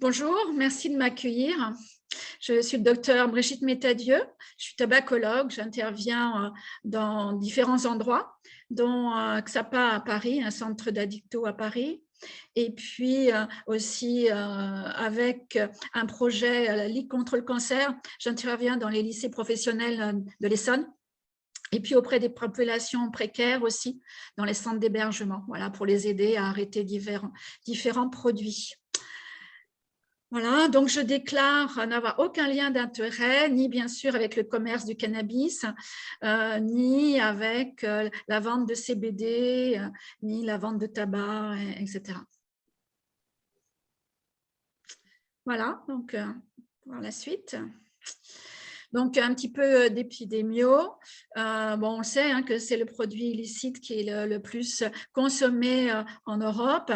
Bonjour, merci de m'accueillir. Je suis le docteur Brigitte Métadieu, je suis tabacologue, j'interviens dans différents endroits, dont XAPA à Paris, un centre d'addicto à Paris, et puis aussi avec un projet la Ligue contre le cancer, j'interviens dans les lycées professionnels de l'Essonne, et puis auprès des populations précaires aussi, dans les centres d'hébergement, voilà, pour les aider à arrêter différents produits. Voilà, donc je déclare n'avoir aucun lien d'intérêt, ni bien sûr avec le commerce du cannabis, ni avec la vente de CBD, ni la vente de tabac, etc. Voilà, donc pour la suite. Donc, un petit peu d'épidémio. Bon, on sait que c'est le produit illicite qui est le plus consommé en Europe.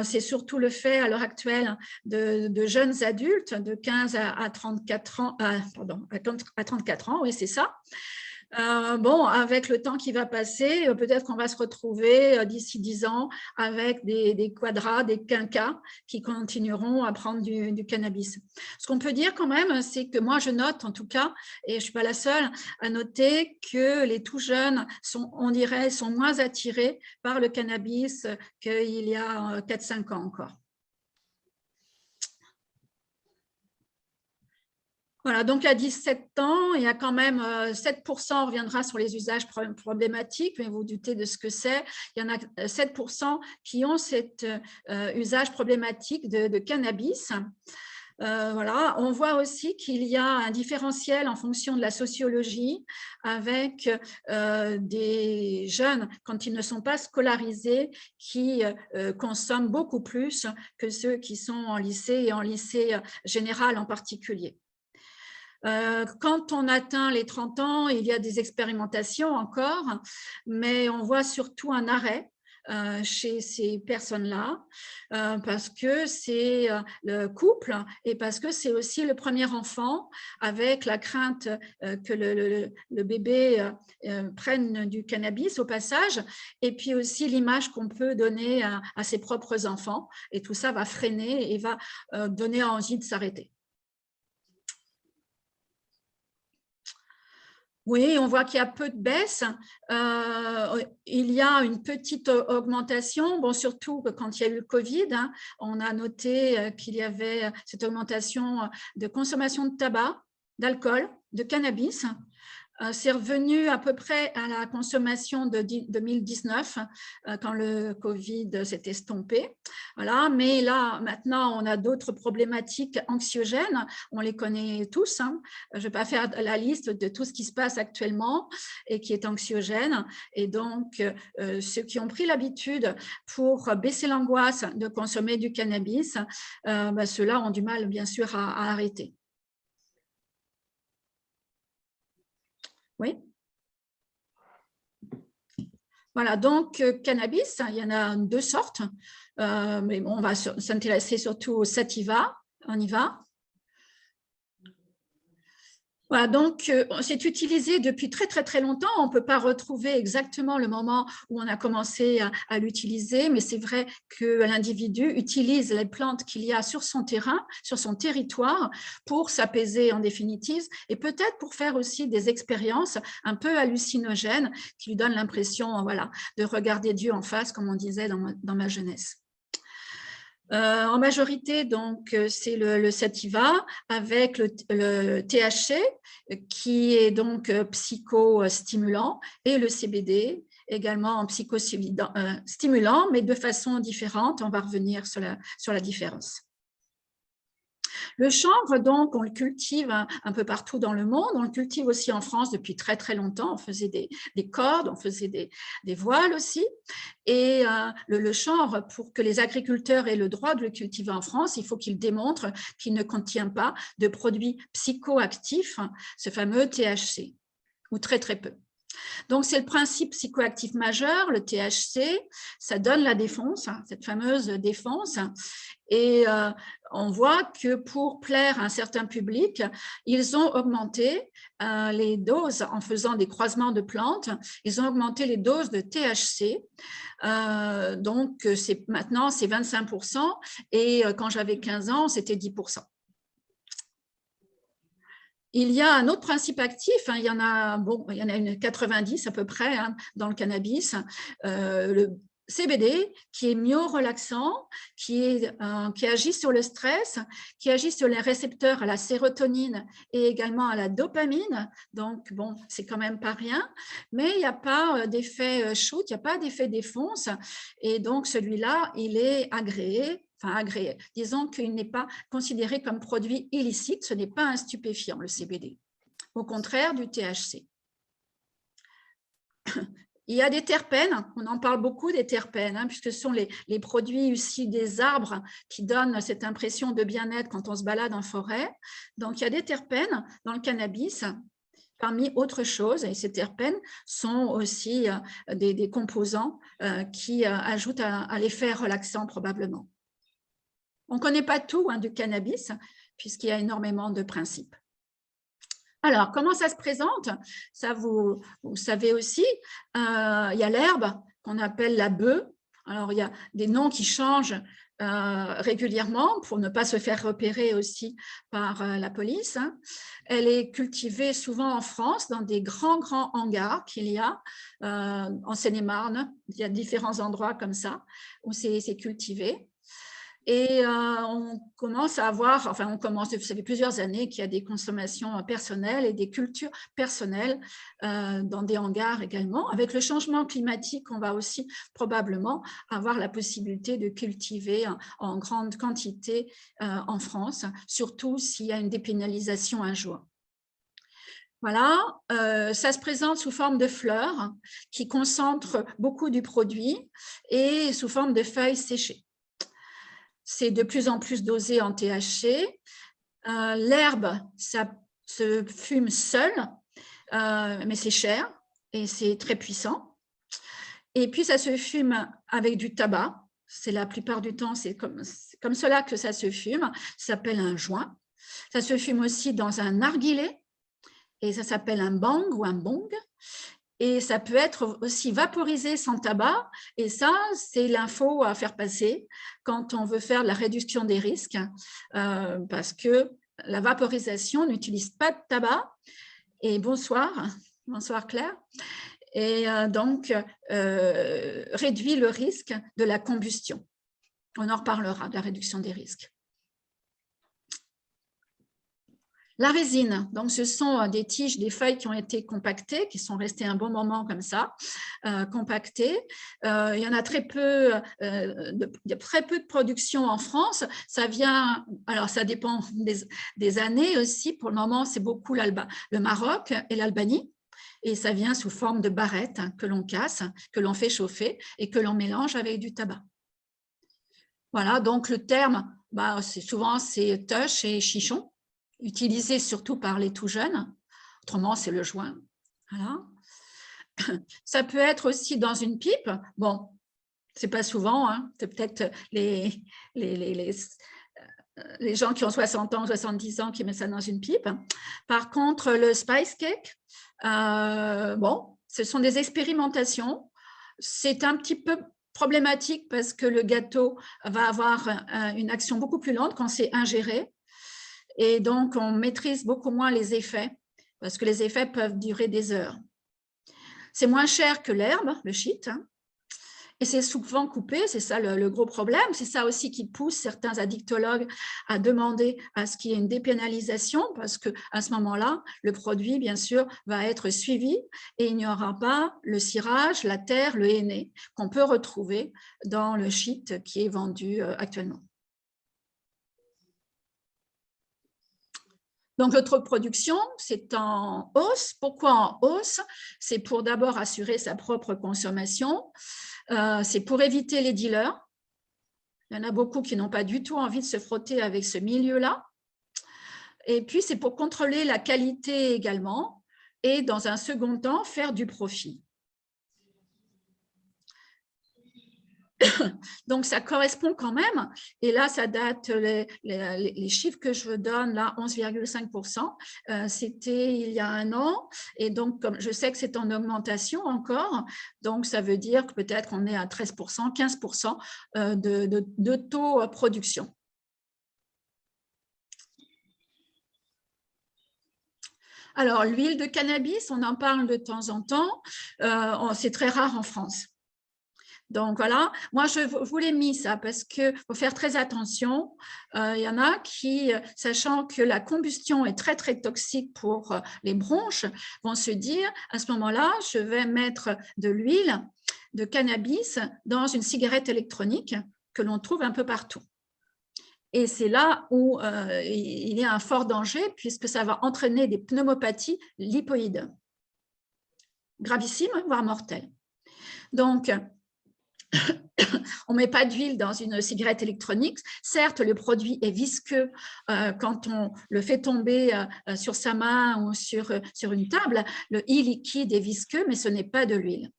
C'est surtout le fait à l'heure actuelle de jeunes adultes de 15 à 34 ans, pardon, à 34 ans, oui, c'est ça. Bon, avec le temps qui va passer, peut-être qu'on va se retrouver d'ici 10 ans avec des quadras, des quinquas qui continueront à prendre du cannabis. Ce qu'on peut dire quand même, c'est que moi, je note en tout cas, et je ne suis pas la seule à noter que les tout jeunes sont, on dirait, sont moins attirés par le cannabis qu'il y a 4-5 ans encore. Voilà, donc à 17 ans, il y a quand même 7%, on reviendra sur les usages problématiques, mais vous vous doutez de ce que c'est. Il y en a 7% qui ont cet usage problématique de cannabis. Voilà. On voit aussi qu'il y a un différentiel en fonction de la sociologie avec des jeunes, quand ils ne sont pas scolarisés, qui consomment beaucoup plus que ceux qui sont en lycée et en lycée général en particulier. Quand on atteint les 30 ans, il y a des expérimentations encore, mais on voit surtout un arrêt chez ces personnes-là, parce que c'est le couple et parce que c'est aussi le premier enfant, avec la crainte que le bébé prenne du cannabis au passage, et puis aussi l'image qu'on peut donner à ses propres enfants, et tout ça va freiner et va donner envie de s'arrêter. Oui, on voit qu'il y a peu de baisse. Il y a une petite augmentation, bon, surtout quand il y a eu le Covid. On a noté qu'il y avait cette augmentation de consommation de tabac, d'alcool, de cannabis. C'est revenu à peu près à la consommation de 2019, quand le Covid s'est estompé. Voilà. Mais là, maintenant, on a d'autres problématiques anxiogènes. On les connaît tous. Je ne vais pas faire la liste de tout ce qui se passe actuellement et qui est anxiogène. Et donc, ceux qui ont pris l'habitude pour baisser l'angoisse de consommer du cannabis, ceux-là ont du mal, bien sûr, à arrêter. Oui. Voilà, donc cannabis, il y en a deux sortes, mais bon, on va s'intéresser surtout au sativa. On y va. Voilà, donc c'est utilisé depuis très très très longtemps. On ne peut pas retrouver exactement le moment où on a commencé à l'utiliser, mais c'est vrai que l'individu utilise les plantes qu'il y a sur son terrain, sur son territoire, pour s'apaiser en définitive et peut-être pour faire aussi des expériences un peu hallucinogènes qui lui donnent l'impression, voilà, de regarder Dieu en face, comme on disait dans ma jeunesse. En majorité, donc, c'est le sativa avec le THC qui est donc psychostimulant et le CBD également psychostimulant, mais de façon différente. On va revenir sur la différence. Le chanvre, donc, on le cultive un peu partout dans le monde. On le cultive aussi en France depuis très, très longtemps. On faisait des cordes, on faisait des voiles aussi. Et le chanvre, pour que les agriculteurs aient le droit de le cultiver en France, il faut qu'ils démontrent qu'il ne contient pas de produits psychoactifs, ce fameux THC, ou très, très peu. Donc, c'est le principe psychoactif majeur, le THC, ça donne la défense, cette fameuse défense. Et on voit que pour plaire à un certain public, ils ont augmenté les doses en faisant des croisements de plantes. Ils ont augmenté les doses de THC. Donc, maintenant, c'est 25%. Et quand j'avais 15 ans, c'était 10%. Il y a un autre principe actif, il y en a une 90 à peu près dans le cannabis, le CBD qui est myorelaxant, qui agit sur le stress, qui agit sur les récepteurs à la sérotonine et également à la dopamine. Donc, bon, c'est quand même pas rien, mais il n'y a pas d'effet shoot, il n'y a pas d'effet défonce. Et donc, celui-là, il est agréé. Enfin, agréé. Disons qu'il n'est pas considéré comme produit illicite, ce n'est pas un stupéfiant, le CBD, au contraire du THC. Il y a des terpènes, on en parle beaucoup des terpènes, puisque ce sont les produits issus des arbres qui donnent cette impression de bien-être quand on se balade en forêt. Donc, il y a des terpènes dans le cannabis, parmi autres choses, et ces terpènes sont aussi des composants qui ajoutent à l'effet relaxant probablement. On ne connaît pas tout du cannabis, puisqu'il y a énormément de principes. Alors, comment ça se présente? Ça, vous savez aussi, il y a l'herbe qu'on appelle la bœuf. Alors, il y a des noms qui changent régulièrement pour ne pas se faire repérer aussi par la police. Elle est cultivée souvent en France, dans des grands hangars qu'il y a en Seine-et-Marne. Il y a différents endroits comme ça où c'est cultivé. Et on commence à avoir, enfin on commence, ça fait plusieurs années qu'il y a des consommations personnelles et des cultures personnelles dans des hangars également. Avec le changement climatique, on va aussi probablement avoir la possibilité de cultiver en grande quantité en France, surtout s'il y a une dépénalisation un jour. Voilà, ça se présente sous forme de fleurs qui concentrent beaucoup du produit et sous forme de feuilles séchées. C'est de plus en plus dosé en THC. L'herbe, ça se fume seul, mais c'est cher et c'est très puissant. Et puis, ça se fume avec du tabac. C'est la plupart du temps, c'est comme cela que ça se fume. Ça s'appelle un joint. Ça se fume aussi dans un narguilé et ça s'appelle un bang ou un bong. Et ça peut être aussi vaporisé sans tabac. Et ça, c'est l'info à faire passer quand on veut faire la réduction des risques, parce que la vaporisation n'utilise pas de tabac. Et bonsoir Claire. Et donc, réduit le risque de la combustion. On en reparlera, de la réduction des risques. La résine, donc ce sont des tiges, des feuilles qui ont été compactées, qui sont restées un bon moment comme ça, compactées. Il y en a très peu, il y a très peu de production en France. Ça vient, alors ça dépend des années aussi. Pour le moment, c'est beaucoup le Maroc et l'Albanie. Et ça vient sous forme de barrettes que l'on casse, que l'on fait chauffer et que l'on mélange avec du tabac. Voilà, donc le terme, souvent c'est touch et chichon, utilisé surtout par les tout jeunes. Autrement, c'est le joint. Voilà. Ça peut être aussi dans une pipe. Bon, c'est pas souvent, c'est peut-être les gens qui ont 60 ans, 70 ans qui mettent ça dans une pipe. Par contre, le spice cake, bon, ce sont des expérimentations. C'est un petit peu problématique parce que le gâteau va avoir une action beaucoup plus lente quand c'est ingéré. Et donc, on maîtrise beaucoup moins les effets parce que les effets peuvent durer des heures. C'est moins cher que l'herbe, le shit, et c'est souvent coupé, c'est ça le gros problème. C'est ça aussi qui pousse certains addictologues à demander à ce qu'il y ait une dépénalisation parce qu'à ce moment-là, le produit, bien sûr, va être suivi et il n'y aura pas le cirage, la terre, le henné qu'on peut retrouver dans le shit qui est vendu actuellement. Donc, notre production, c'est en hausse. Pourquoi en hausse? C'est pour d'abord assurer sa propre consommation. C'est pour éviter les dealers. Il y en a beaucoup qui n'ont pas du tout envie de se frotter avec ce milieu-là. Et puis, c'est pour contrôler la qualité également, et dans un second temps, faire du profit. Donc, ça correspond quand même, et là, ça date, les chiffres que je donne, là, 11,5%, c'était il y a un an, et donc, comme je sais que c'est en augmentation encore, donc ça veut dire que peut-être on est à 13%, 15% de taux production. Alors, l'huile de cannabis, on en parle de temps en temps, c'est très rare en France. Donc voilà, moi je vous l'ai mis ça parce qu'il faut faire très attention. Il y en a qui, sachant que la combustion est très très toxique pour les bronches, vont se dire à ce moment-là, je vais mettre de l'huile de cannabis dans une cigarette électronique que l'on trouve un peu partout. Et c'est là où il y a un fort danger puisque ça va entraîner des pneumopathies lipoïdes, gravissimes, voire mortelles. Donc, on ne met pas d'huile dans une cigarette électronique. Certes, le produit est visqueux quand on le fait tomber sur sa main ou sur une table. Le e-liquide est visqueux, mais ce n'est pas de l'huile.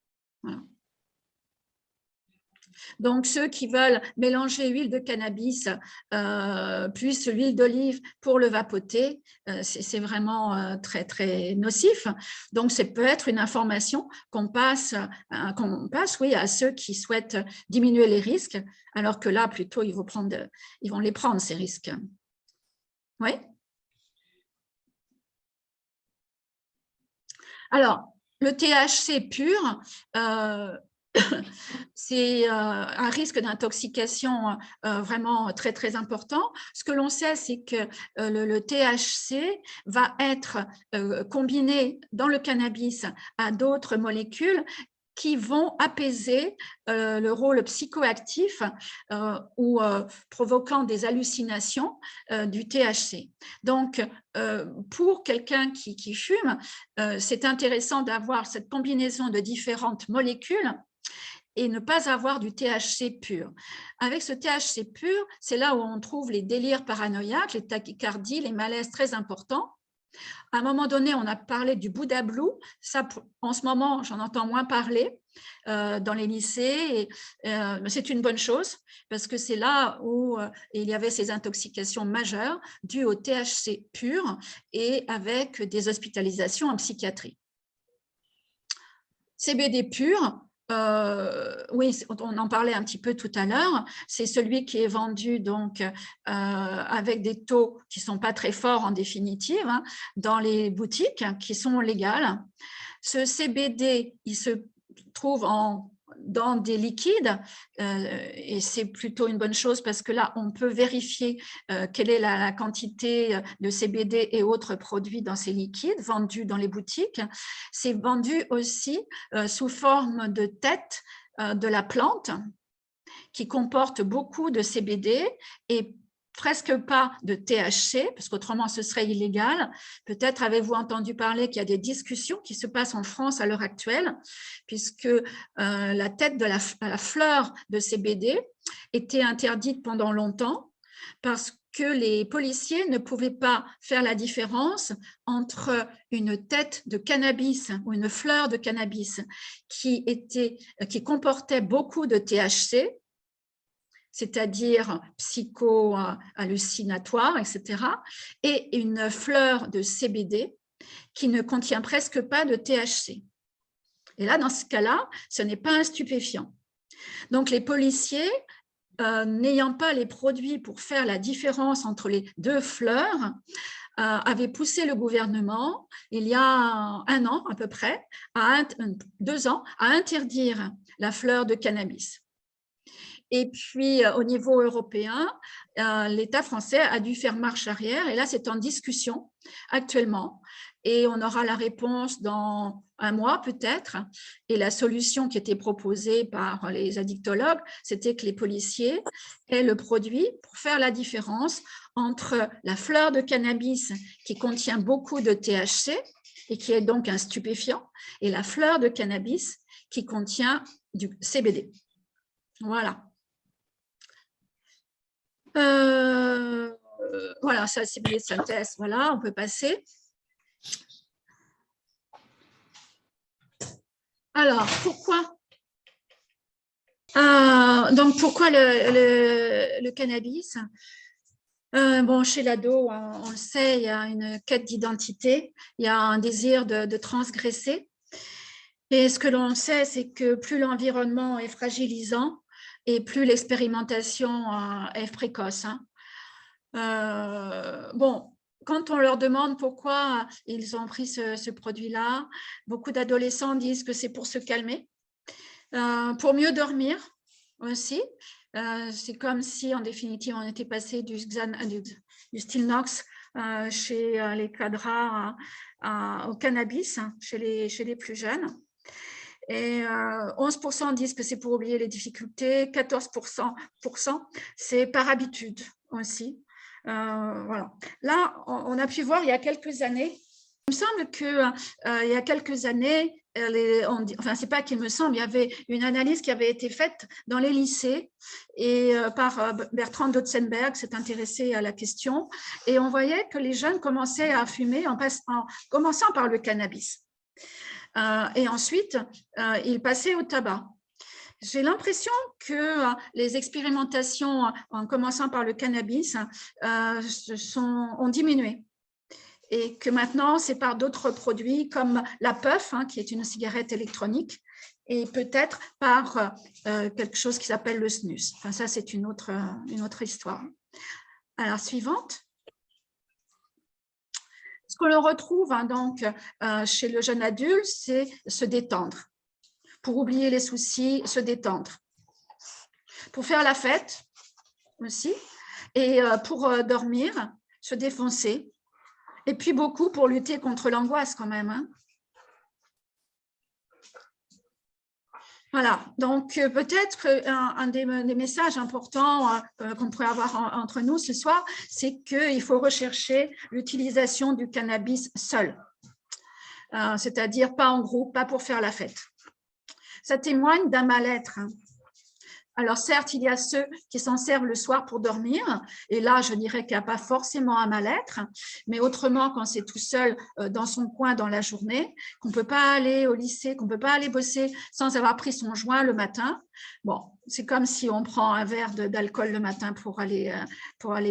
Voilà. Donc, ceux qui veulent mélanger huile de cannabis plus l'huile d'olive pour le vapoter, c'est vraiment très, très nocif. Donc, ça peut être une information qu'on passe, oui, à ceux qui souhaitent diminuer les risques, alors que là, plutôt, ils vont les prendre, ces risques. Oui. Alors, le THC pur, c'est un risque d'intoxication vraiment très, très important. Ce que l'on sait, c'est que le THC va être combiné dans le cannabis à d'autres molécules qui vont apaiser le rôle psychoactif ou provoquant des hallucinations du THC. Donc, pour quelqu'un qui fume, c'est intéressant d'avoir cette combinaison de différentes molécules et ne pas avoir du THC pur. Avec ce THC pur, c'est là où on trouve les délires paranoïaques, les tachycardies, les malaises très importants. À un moment donné, on a parlé du Buddha Blue. Ça, en ce moment, j'en entends moins parler dans les lycées. C'est une bonne chose parce que c'est là où il y avait ces intoxications majeures dues au THC pur et avec des hospitalisations en psychiatrie. CBD pur, oui, on en parlait un petit peu tout à l'heure, c'est celui qui est vendu donc avec des taux qui ne sont pas très forts en définitive, hein, dans les boutiques qui sont légales. Ce CBD, il se trouve dans des liquides et c'est plutôt une bonne chose parce que là, on peut vérifier quelle est la quantité de CBD et autres produits dans ces liquides vendus dans les boutiques. C'est vendu aussi sous forme de tête de la plante qui comporte beaucoup de CBD et presque pas de THC, parce qu'autrement ce serait illégal. Peut-être avez-vous entendu parler qu'il y a des discussions qui se passent en France à l'heure actuelle, puisque la tête de la fleur de CBD était interdite pendant longtemps, parce que les policiers ne pouvaient pas faire la différence entre une tête de cannabis ou une fleur de cannabis qui comportait beaucoup de THC, c'est-à-dire psycho-hallucinatoire, etc., et une fleur de CBD qui ne contient presque pas de THC. Et là, dans ce cas-là, ce n'est pas un stupéfiant. Donc, les policiers, n'ayant pas les produits pour faire la différence entre les deux fleurs, avaient poussé le gouvernement, il y a un an à peu près, 2 ans, à interdire la fleur de cannabis. Et puis, au niveau européen, l'État français a dû faire marche arrière. Et là, c'est en discussion actuellement. Et on aura la réponse dans 1 mois peut-être. Et la solution qui était proposée par les addictologues, c'était que les policiers aient le produit pour faire la différence entre la fleur de cannabis qui contient beaucoup de THC et qui est donc un stupéfiant, et la fleur de cannabis qui contient du CBD. Voilà. Voilà, ça c'est CBD de synthèse, voilà, on peut passer. Alors, pourquoi donc, pourquoi le cannabis? Bon, chez l'ado, on le sait, il y a une quête d'identité, il y a un désir de transgresser. Et ce que l'on sait, c'est que plus l'environnement est fragilisant et plus l'expérimentation est précoce. Bon, quand on leur demande pourquoi ils ont pris ce produit-là, beaucoup d'adolescents disent que c'est pour se calmer, pour mieux dormir aussi. C'est comme si, en définitive, on était passé du Stilnox chez les cadras au cannabis chez les plus jeunes. Et 11% disent que c'est pour oublier les difficultés, 14% c'est par habitude aussi. Voilà. Là, on a pu voir il y a quelques années, il me semble qu'il y a quelques années, enfin, c'est pas qu'il me semble, il y avait une analyse qui avait été faite dans les lycées et par Bertrand Dotzenberg s'est intéressé à la question et on voyait que les jeunes commençaient à fumer en commençant par le cannabis. Et ensuite, ils passaient au tabac. J'ai l'impression que les expérimentations, en commençant par le cannabis, ont diminué. Et que maintenant, c'est par d'autres produits comme la puff, qui est une cigarette électronique, et peut-être par quelque chose qui s'appelle le snus. Enfin, ça, c'est une autre histoire. Alors, suivante. Ce que l'on retrouve donc chez le jeune adulte, c'est se détendre. Pour oublier les soucis, se détendre. Pour faire la fête aussi. Et pour dormir, se défoncer. Et puis beaucoup pour lutter contre l'angoisse quand même. Voilà, donc peut-être un des messages importants qu'on pourrait avoir entre nous ce soir, c'est qu'il faut rechercher l'utilisation du cannabis seul. C'est-à-dire pas en groupe, pas pour faire la fête. Ça témoigne d'un mal-être. Alors certes, il y a ceux qui s'en servent le soir pour dormir, et là, je dirais qu'il n'y a pas forcément un mal-être, mais autrement, quand c'est tout seul dans son coin dans la journée, qu'on ne peut pas aller au lycée, qu'on ne peut pas aller bosser sans avoir pris son joint le matin, bon, c'est comme si on prend un verre d'alcool le matin pour aller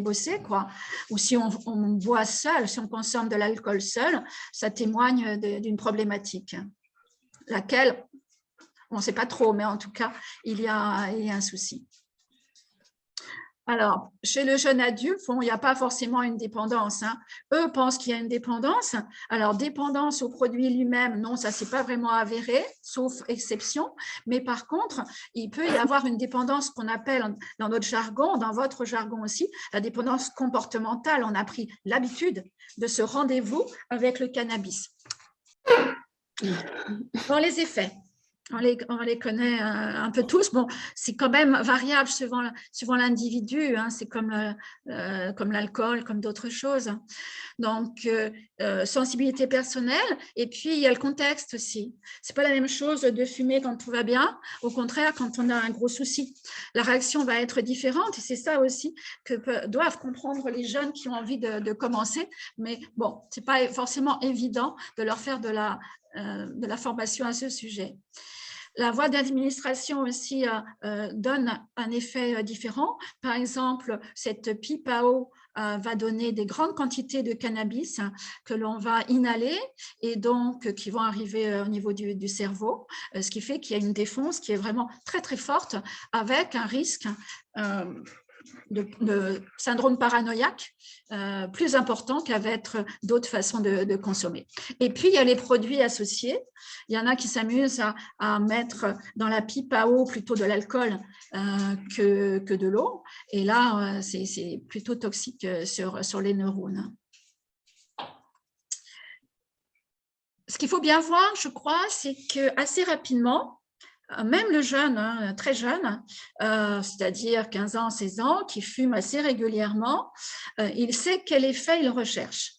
bosser, quoi. Ou si on boit seul, si on consomme de l'alcool seul, ça témoigne d'une problématique, laquelle on ne sait pas trop, mais en tout cas, il y a un souci. Alors, chez le jeune adulte, il n'y a pas forcément une dépendance. Eux pensent qu'il y a une dépendance. Alors, dépendance au produit lui-même, non, ça, ce n'est pas vraiment avéré, sauf exception. Mais par contre, il peut y avoir une dépendance qu'on appelle dans notre jargon, dans votre jargon aussi, la dépendance comportementale. On a pris l'habitude de ce rendez-vous avec le cannabis. Dans les effets. On les connaît un peu tous. Bon, c'est quand même variable suivant l'individu. C'est comme l'alcool, comme d'autres choses. Donc, sensibilité personnelle. Et puis, il y a le contexte aussi. C'est pas la même chose de fumer quand tout va bien. Au contraire, quand on a un gros souci, la réaction va être différente. Et c'est ça aussi que doivent comprendre les jeunes qui ont envie de commencer. Mais bon, c'est pas forcément évident de leur faire de la formation à ce sujet. La voie d'administration aussi donne un effet différent. Par exemple, cette pipe à eau va donner des grandes quantités de cannabis que l'on va inhaler et donc qui vont arriver au niveau du cerveau, ce qui fait qu'il y a une défonce qui est vraiment très très forte avec un risque de syndrome paranoïaque plus important qu'avec d'autres façons de consommer. Et puis, il y a les produits associés. Il y en a qui s'amusent à mettre dans la pipe à eau plutôt de l'alcool que de l'eau. Et là, c'est plutôt toxique sur les neurones. Ce qu'il faut bien voir, je crois, c'est qu'assez rapidement, même le jeune, très jeune, c'est-à-dire 15 ans, 16 ans, qui fume assez régulièrement, il sait quel effet il recherche.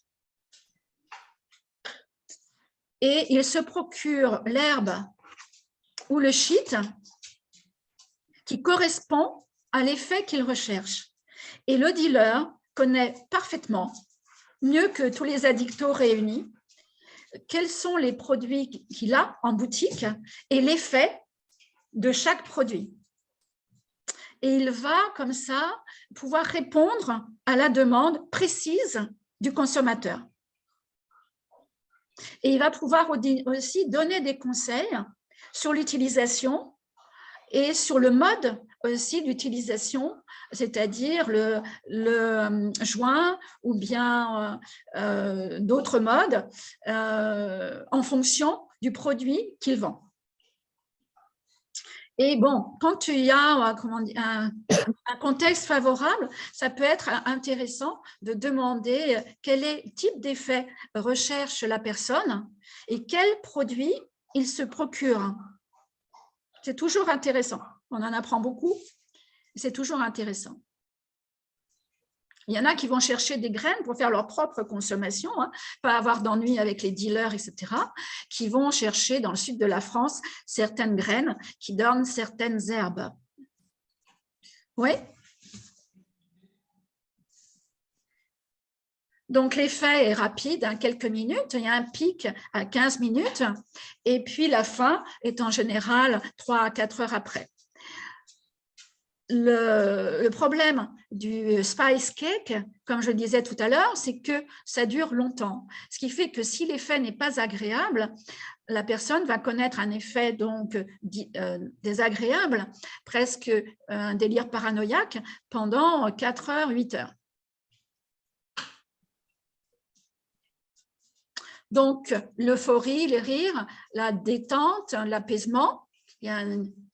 Et il se procure l'herbe ou le shit qui correspond à l'effet qu'il recherche. Et le dealer connaît parfaitement, mieux que tous les addictos réunis, quels sont les produits qu'il a en boutique et l'effet de chaque produit. Et il va, comme ça, pouvoir répondre à la demande précise du consommateur. Et il va pouvoir aussi donner des conseils sur l'utilisation et sur le mode aussi d'utilisation, c'est-à-dire le joint ou bien d'autres modes en fonction du produit qu'il vend. Et bon, quand il y a un contexte favorable, ça peut être intéressant de demander quel type d'effet recherche la personne et quel produit il se procure. C'est toujours intéressant. On en apprend beaucoup. C'est toujours intéressant. Il y en a qui vont chercher des graines pour faire leur propre consommation, pas avoir d'ennui avec les dealers, etc., qui vont chercher dans le sud de la France certaines graines qui donnent certaines herbes. Oui. Donc, l'effet est rapide, quelques minutes. Il y a un pic à 15 minutes et puis la fin est en général 3 à 4 heures après. Le problème du spice cake, comme je le disais tout à l'heure, c'est que ça dure longtemps. Ce qui fait que si l'effet n'est pas agréable, la personne va connaître un effet donc désagréable, presque un délire paranoïaque, pendant 4 heures, 8 heures. Donc, l'euphorie, les rires, la détente, l'apaisement, il y a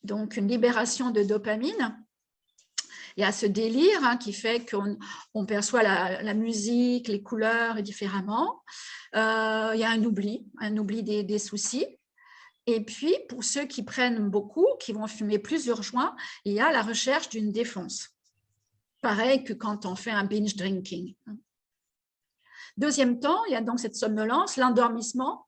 donc une libération de dopamine. Il y a ce délire qui fait qu'on perçoit la musique, les couleurs différemment. Il y a un oubli des soucis. Et puis, pour ceux qui prennent beaucoup, qui vont fumer plusieurs joints, il y a la recherche d'une défense. Pareil que quand on fait un binge drinking. Deuxième temps, il y a donc cette somnolence, l'endormissement.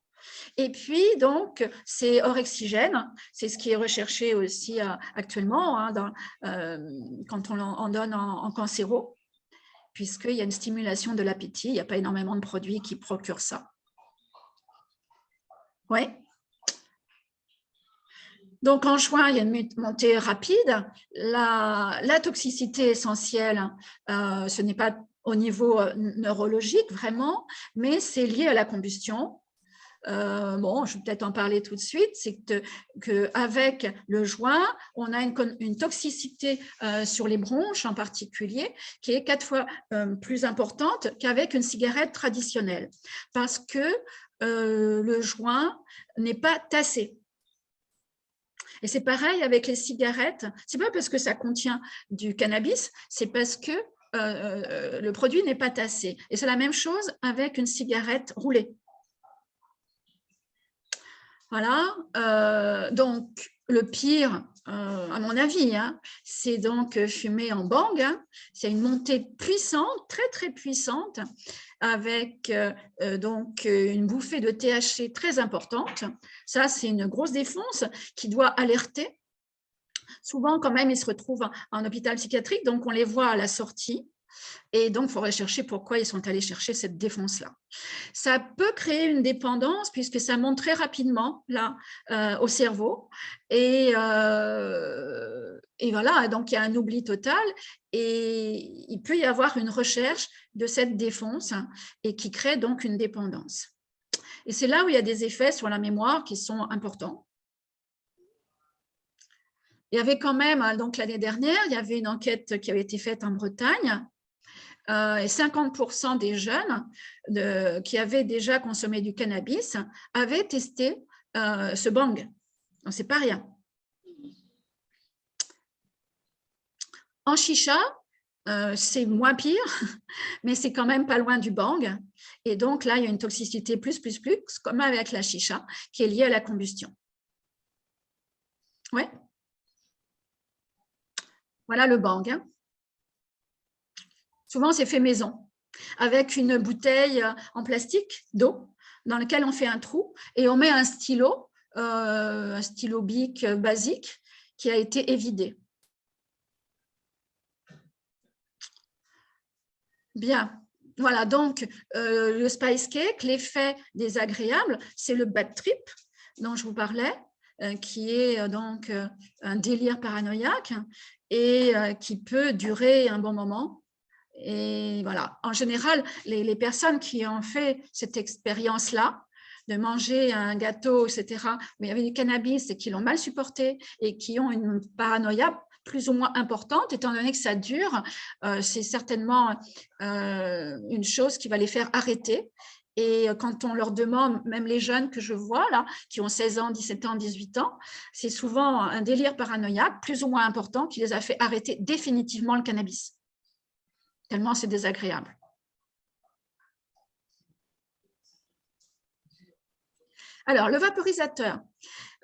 Et puis, donc, c'est orexigène, c'est ce qui est recherché aussi actuellement quand on en donne en cancéro, puisqu'il y a une stimulation de l'appétit, il n'y a pas énormément de produits qui procurent ça. Oui. Donc, en juin, il y a une montée rapide. La toxicité essentielle, ce n'est pas au niveau neurologique vraiment, mais c'est lié à la combustion. Bon, je vais peut-être en parler tout de suite, c'est qu'avec le joint, on a une toxicité sur les bronches en particulier qui est 4 fois plus importante qu'avec une cigarette traditionnelle parce que le joint n'est pas tassé. Et c'est pareil avec les cigarettes, c'est pas parce que ça contient du cannabis, c'est parce que le produit n'est pas tassé. Et c'est la même chose avec une cigarette roulée. Voilà, donc le pire, à mon avis, c'est donc fumer en bang. C'est une montée puissante, très très puissante, avec donc une bouffée de THC très importante. Ça, c'est une grosse défonce qui doit alerter. Souvent, quand même, ils se retrouvent en hôpital psychiatrique, donc on les voit à la sortie. Et donc, il faudrait chercher pourquoi ils sont allés chercher cette défonce-là. Ça peut créer une dépendance puisque ça monte très rapidement là, au cerveau. Et voilà, donc il y a un oubli total et il peut y avoir une recherche de cette défonce et qui crée donc une dépendance. Et c'est là où il y a des effets sur la mémoire qui sont importants. Il y avait quand même, donc l'année dernière, il y avait une enquête qui avait été faite en Bretagne et 50% des jeunes qui avaient déjà consommé du cannabis avaient testé ce bang. Donc, c'est pas rien. En chicha, c'est moins pire, mais c'est quand même pas loin du bang. Et donc là, il y a une toxicité plus, comme avec la chicha, qui est liée à la combustion. Ouais. Voilà le bang. Souvent, c'est fait maison, avec une bouteille en plastique d'eau dans laquelle on fait un trou et on met un stylo bic basique qui a été évidé. Bien. Voilà, donc le spice cake, l'effet désagréable, c'est le bad trip dont je vous parlais, qui est donc un délire paranoïaque et qui peut durer un bon moment. Et voilà, en général, les personnes qui ont fait cette expérience-là, de manger un gâteau, etc., où il y avait du cannabis et qui l'ont mal supporté et qui ont une paranoïa plus ou moins importante, étant donné que ça dure, c'est certainement une chose qui va les faire arrêter. Et quand on leur demande, même les jeunes que je vois là, qui ont 16 ans, 17 ans, 18 ans, c'est souvent un délire paranoïaque plus ou moins important qui les a fait arrêter définitivement le cannabis. Tellement c'est désagréable. Alors, le vaporisateur,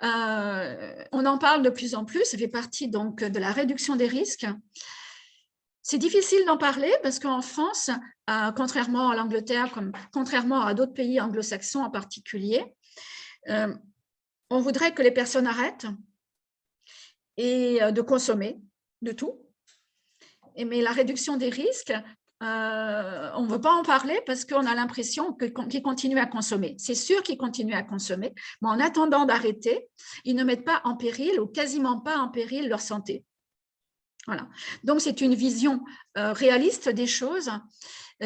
on en parle de plus en plus, ça fait partie donc de la réduction des risques. C'est difficile d'en parler parce qu'en France, contrairement à l'Angleterre, contrairement à d'autres pays anglo-saxons en particulier, on voudrait que les personnes arrêtent et de consommer de tout. Mais la réduction des risques, on ne veut pas en parler parce qu'on a l'impression qu'ils continuent à consommer. C'est sûr qu'ils continuent à consommer, mais en attendant d'arrêter, ils ne mettent pas en péril ou quasiment pas en péril leur santé. Voilà. Donc, c'est une vision réaliste des choses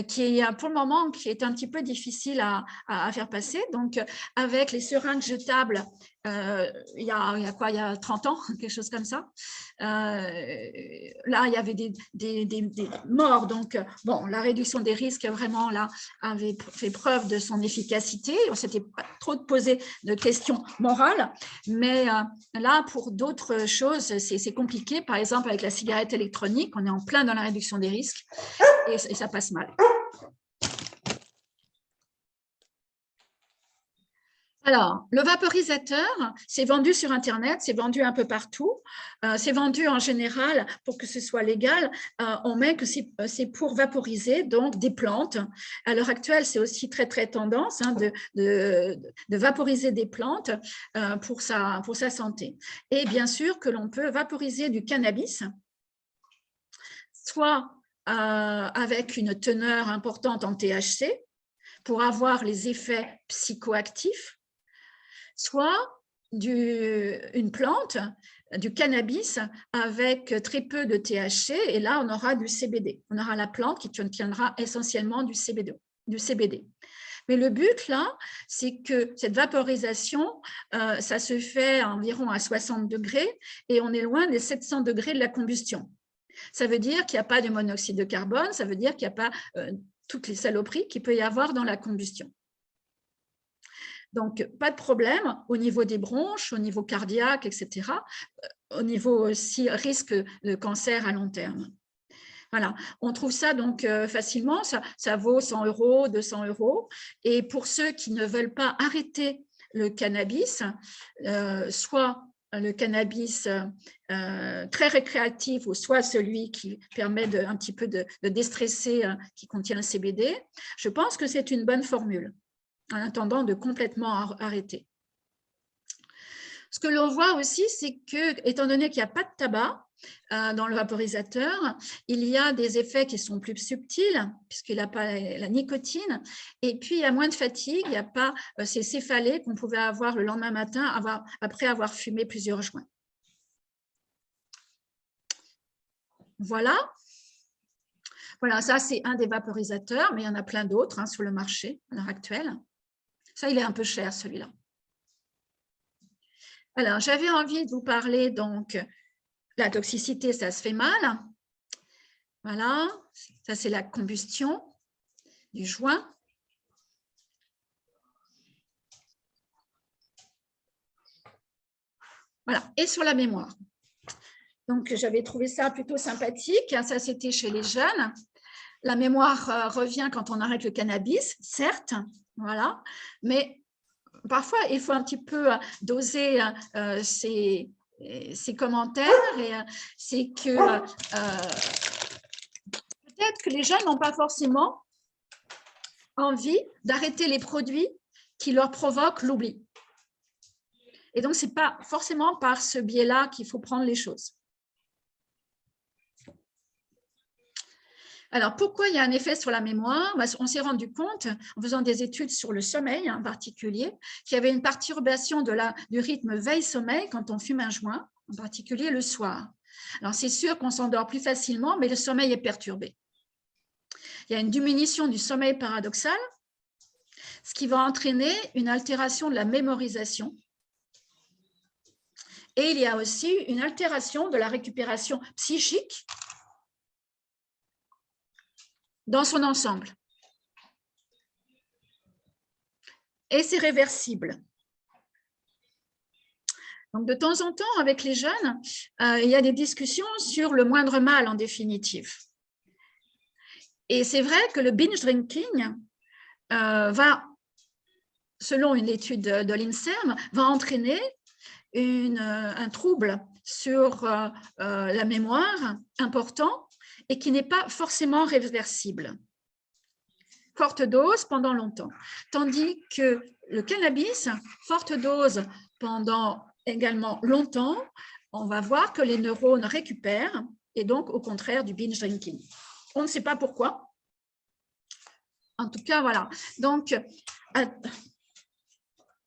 qui est pour le moment qui est un petit peu difficile à faire passer. Donc, avec les seringues jetables, il y a quoi, il y a 30 ans, quelque chose comme ça. Là, il y avait des morts. Donc, bon, la réduction des risques, vraiment, là, avait fait preuve de son efficacité. On ne s'était pas trop posé de questions morales. Mais là, pour d'autres choses, c'est compliqué. Par exemple, avec la cigarette électronique, on est en plein dans la réduction des risques et ça passe mal. Alors, le vaporisateur, c'est vendu sur Internet, c'est vendu un peu partout. C'est vendu en général, pour que ce soit légal, on met que c'est pour vaporiser donc des plantes. À l'heure actuelle, c'est aussi très, très tendance de vaporiser des plantes pour sa santé. Et bien sûr que l'on peut vaporiser du cannabis, soit avec une teneur importante en THC, pour avoir les effets psychoactifs, soit une plante, du cannabis avec très peu de THC, et là, on aura du CBD. On aura la plante qui contiendra essentiellement du CBD. Mais le but, là, c'est que cette vaporisation, ça se fait environ à 60 degrés, et on est loin des 700 degrés de la combustion. Ça veut dire qu'il n'y a pas de monoxyde de carbone, ça veut dire qu'il n'y a pas toutes les saloperies qu'il peut y avoir dans la combustion. Donc, pas de problème au niveau des bronches, au niveau cardiaque, etc. Au niveau aussi risque de cancer à long terme. Voilà, on trouve ça donc facilement, ça vaut 100 €, 200 €. Et pour ceux qui ne veulent pas arrêter le cannabis, soit le cannabis très récréatif ou soit celui qui permet un petit peu de déstresser, qui contient le CBD, je pense que c'est une bonne formule en attendant de complètement arrêter. Ce que l'on voit aussi, c'est que, étant donné qu'il n'y a pas de tabac dans le vaporisateur, il y a des effets qui sont plus subtils, puisqu'il n'a pas la nicotine, et puis il y a moins de fatigue, il n'y a pas ces céphalées qu'on pouvait avoir le lendemain matin après avoir fumé plusieurs joints. Voilà. Voilà, ça c'est un des vaporisateurs, mais il y en a plein d'autres sur le marché à l'heure actuelle. Ça, il est un peu cher, celui-là. Alors, j'avais envie de vous parler, donc, la toxicité, ça se fait mal. Voilà, ça c'est la combustion du joint. Voilà, et sur la mémoire. Donc, j'avais trouvé ça plutôt sympathique. Ça, c'était chez les jeunes. La mémoire revient quand on arrête le cannabis, certes, voilà, mais parfois, il faut un petit peu doser ces commentaires, et c'est que peut-être que les jeunes n'ont pas forcément envie d'arrêter les produits qui leur provoquent l'oubli. Et donc, ce n'est pas forcément par ce biais-là qu'il faut prendre les choses. Alors, pourquoi il y a un effet sur la mémoire? On s'est rendu compte, en faisant des études sur le sommeil en particulier, qu'il y avait une perturbation du rythme veille-sommeil quand on fume un joint, en particulier le soir. Alors, c'est sûr qu'on s'endort plus facilement, mais le sommeil est perturbé. Il y a une diminution du sommeil paradoxal, ce qui va entraîner une altération de la mémorisation. Et il y a aussi une altération de la récupération psychique dans son ensemble. Et c'est réversible. Donc, de temps en temps, avec les jeunes, il y a des discussions sur le moindre mal, en définitive. Et c'est vrai que le binge drinking va, selon une étude de l'INSERM, va entraîner un trouble sur la mémoire important et qui n'est pas forcément réversible. Forte dose pendant longtemps. Tandis que le cannabis, forte dose pendant également longtemps, on va voir que les neurones récupèrent et donc au contraire du binge drinking. On ne sait pas pourquoi. En tout cas, voilà. Donc,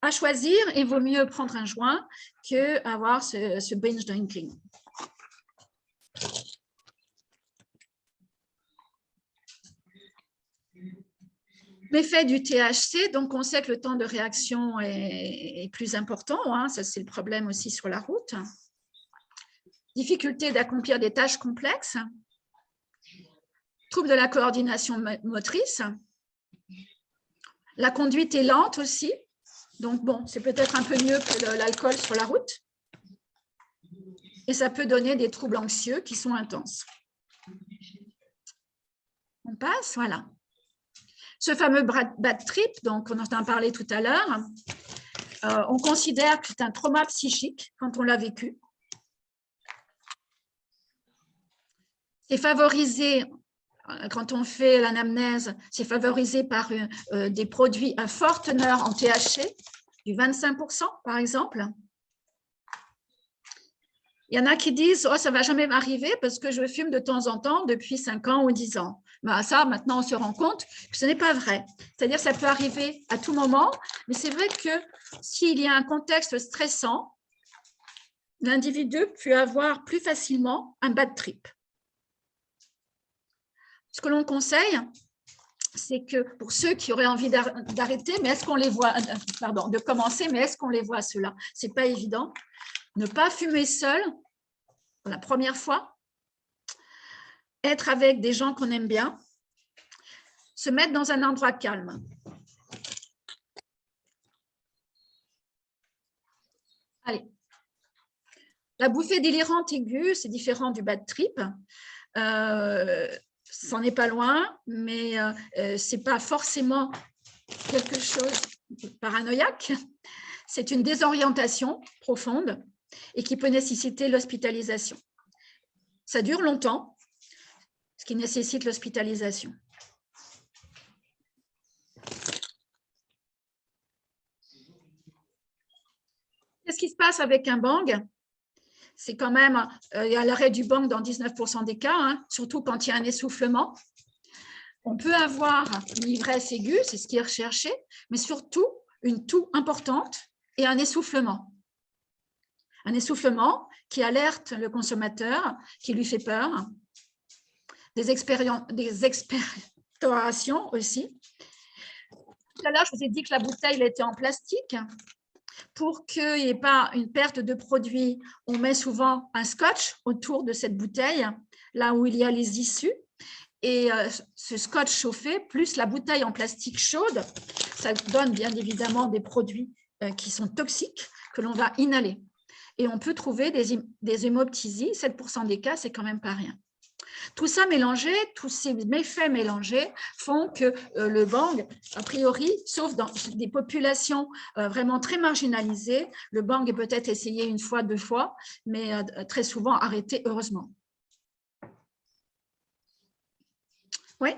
à choisir, il vaut mieux prendre un joint qu'avoir ce binge drinking. L'effet du THC, donc on sait que le temps de réaction est plus important, hein, ça c'est le problème aussi sur la route. Difficulté d'accomplir des tâches complexes, trouble de la coordination motrice, la conduite est lente aussi, donc bon, c'est peut-être un peu mieux que l'alcool sur la route, et ça peut donner des troubles anxieux qui sont intenses. On passe, voilà. Ce fameux bad trip, donc on en a parlé tout à l'heure, on considère que c'est un trauma psychique quand on l'a vécu. C'est favorisé, quand on fait l'anamnèse, c'est favorisé par des produits à fort teneur en THC, du 25% par exemple. Il y en a qui disent « Oh, ça ne va jamais m'arriver parce que je fume de temps en temps depuis 5 ans ou 10 ans. » Ben, ça, maintenant, on se rend compte que ce n'est pas vrai. C'est-à-dire que ça peut arriver à tout moment, mais c'est vrai que s'il y a un contexte stressant, l'individu peut avoir plus facilement un bad trip. Ce que l'on conseille, c'est que pour ceux qui auraient envie d'arrêter, mais est-ce qu'on les voit, pardon, de commencer, mais est-ce qu'on les voit ceux-là? Ce n'est pas évident. Ne pas fumer seul pour la première fois, être avec des gens qu'on aime bien, se mettre dans un endroit calme. Allez. La bouffée délirante aiguë, c'est différent du bad trip. Ça n'est pas loin, mais ce n'est pas forcément quelque chose de paranoïaque. C'est une désorientation profonde et qui peut nécessiter l'hospitalisation. Ça dure longtemps, ce qui nécessite l'hospitalisation. Qu'est-ce qui se passe avec un bang? C'est quand même, il y a l'arrêt du bang dans 19% des cas, hein, surtout quand il y a un essoufflement. On peut avoir une ivresse aiguë, c'est ce qui est recherché, mais surtout une toux importante et un essoufflement. Un essoufflement qui alerte le consommateur, qui lui fait peur. Des expectorations aussi. Tout à l'heure, je vous ai dit que la bouteille était en plastique. Pour qu'il n'y ait pas une perte de produit, on met souvent un scotch autour de cette bouteille, là où il y a les issues. Et ce scotch chauffé, plus la bouteille en plastique chaude, ça donne bien évidemment des produits qui sont toxiques que l'on va inhaler. Et on peut trouver des hémoptysies, 7% des cas, c'est quand même pas rien. Tout ça mélangé, tous ces méfaits mélangés font que le bang, a priori, sauf dans des populations vraiment très marginalisées, le bang est peut-être essayé une fois, 2 fois, mais très souvent arrêté, heureusement. Oui.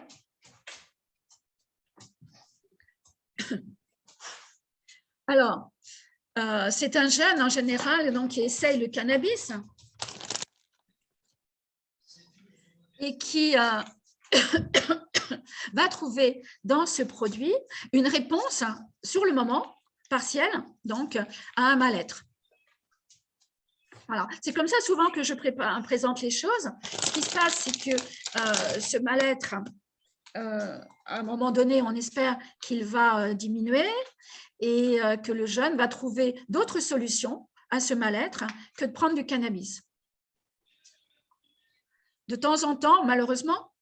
Alors, c'est un jeune en général donc, qui essaye le cannabis et qui va trouver dans ce produit une réponse sur le moment, partielle, donc à un mal-être. Voilà. C'est comme ça souvent que je présente les choses. Ce qui se passe, c'est que ce mal-être, à un moment donné, on espère qu'il va diminuer et que le jeune va trouver d'autres solutions à ce mal-être que de prendre du cannabis. De temps en temps, malheureusement,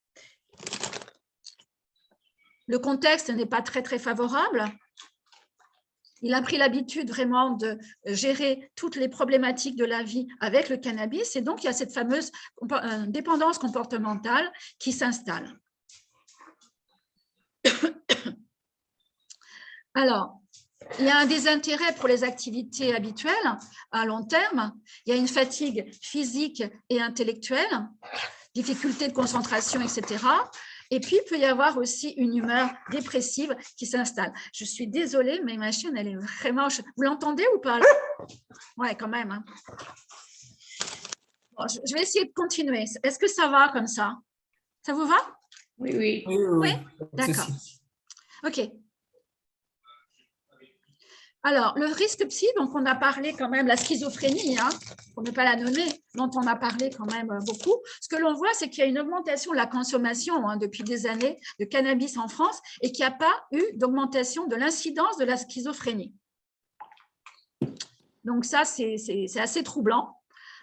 le contexte n'est pas très, très favorable. Il a pris l'habitude vraiment de gérer toutes les problématiques de la vie avec le cannabis et donc il y a cette fameuse dépendance comportementale qui s'installe. Alors, il y a un désintérêt pour les activités habituelles à long terme. Il y a une fatigue physique et intellectuelle, difficulté de concentration, etc. Et puis, il peut y avoir aussi une humeur dépressive qui s'installe. Je suis désolée, mais ma chienne, elle est vraiment… Vous l'entendez ou pas? Oui, quand même. Hein. Bon, je vais essayer de continuer. Est-ce que ça va comme ça? Ça vous va? Oui, oui. Oui, d'accord. OK. Alors, le risque psy, donc on a parlé quand même, la schizophrénie, hein, pour ne pas la nommer, dont on a parlé quand même beaucoup. Ce que l'on voit, c'est qu'il y a une augmentation de la consommation depuis des années de cannabis en France et qu'il n'y a pas eu d'augmentation de l'incidence de la schizophrénie. Donc ça, c'est assez troublant.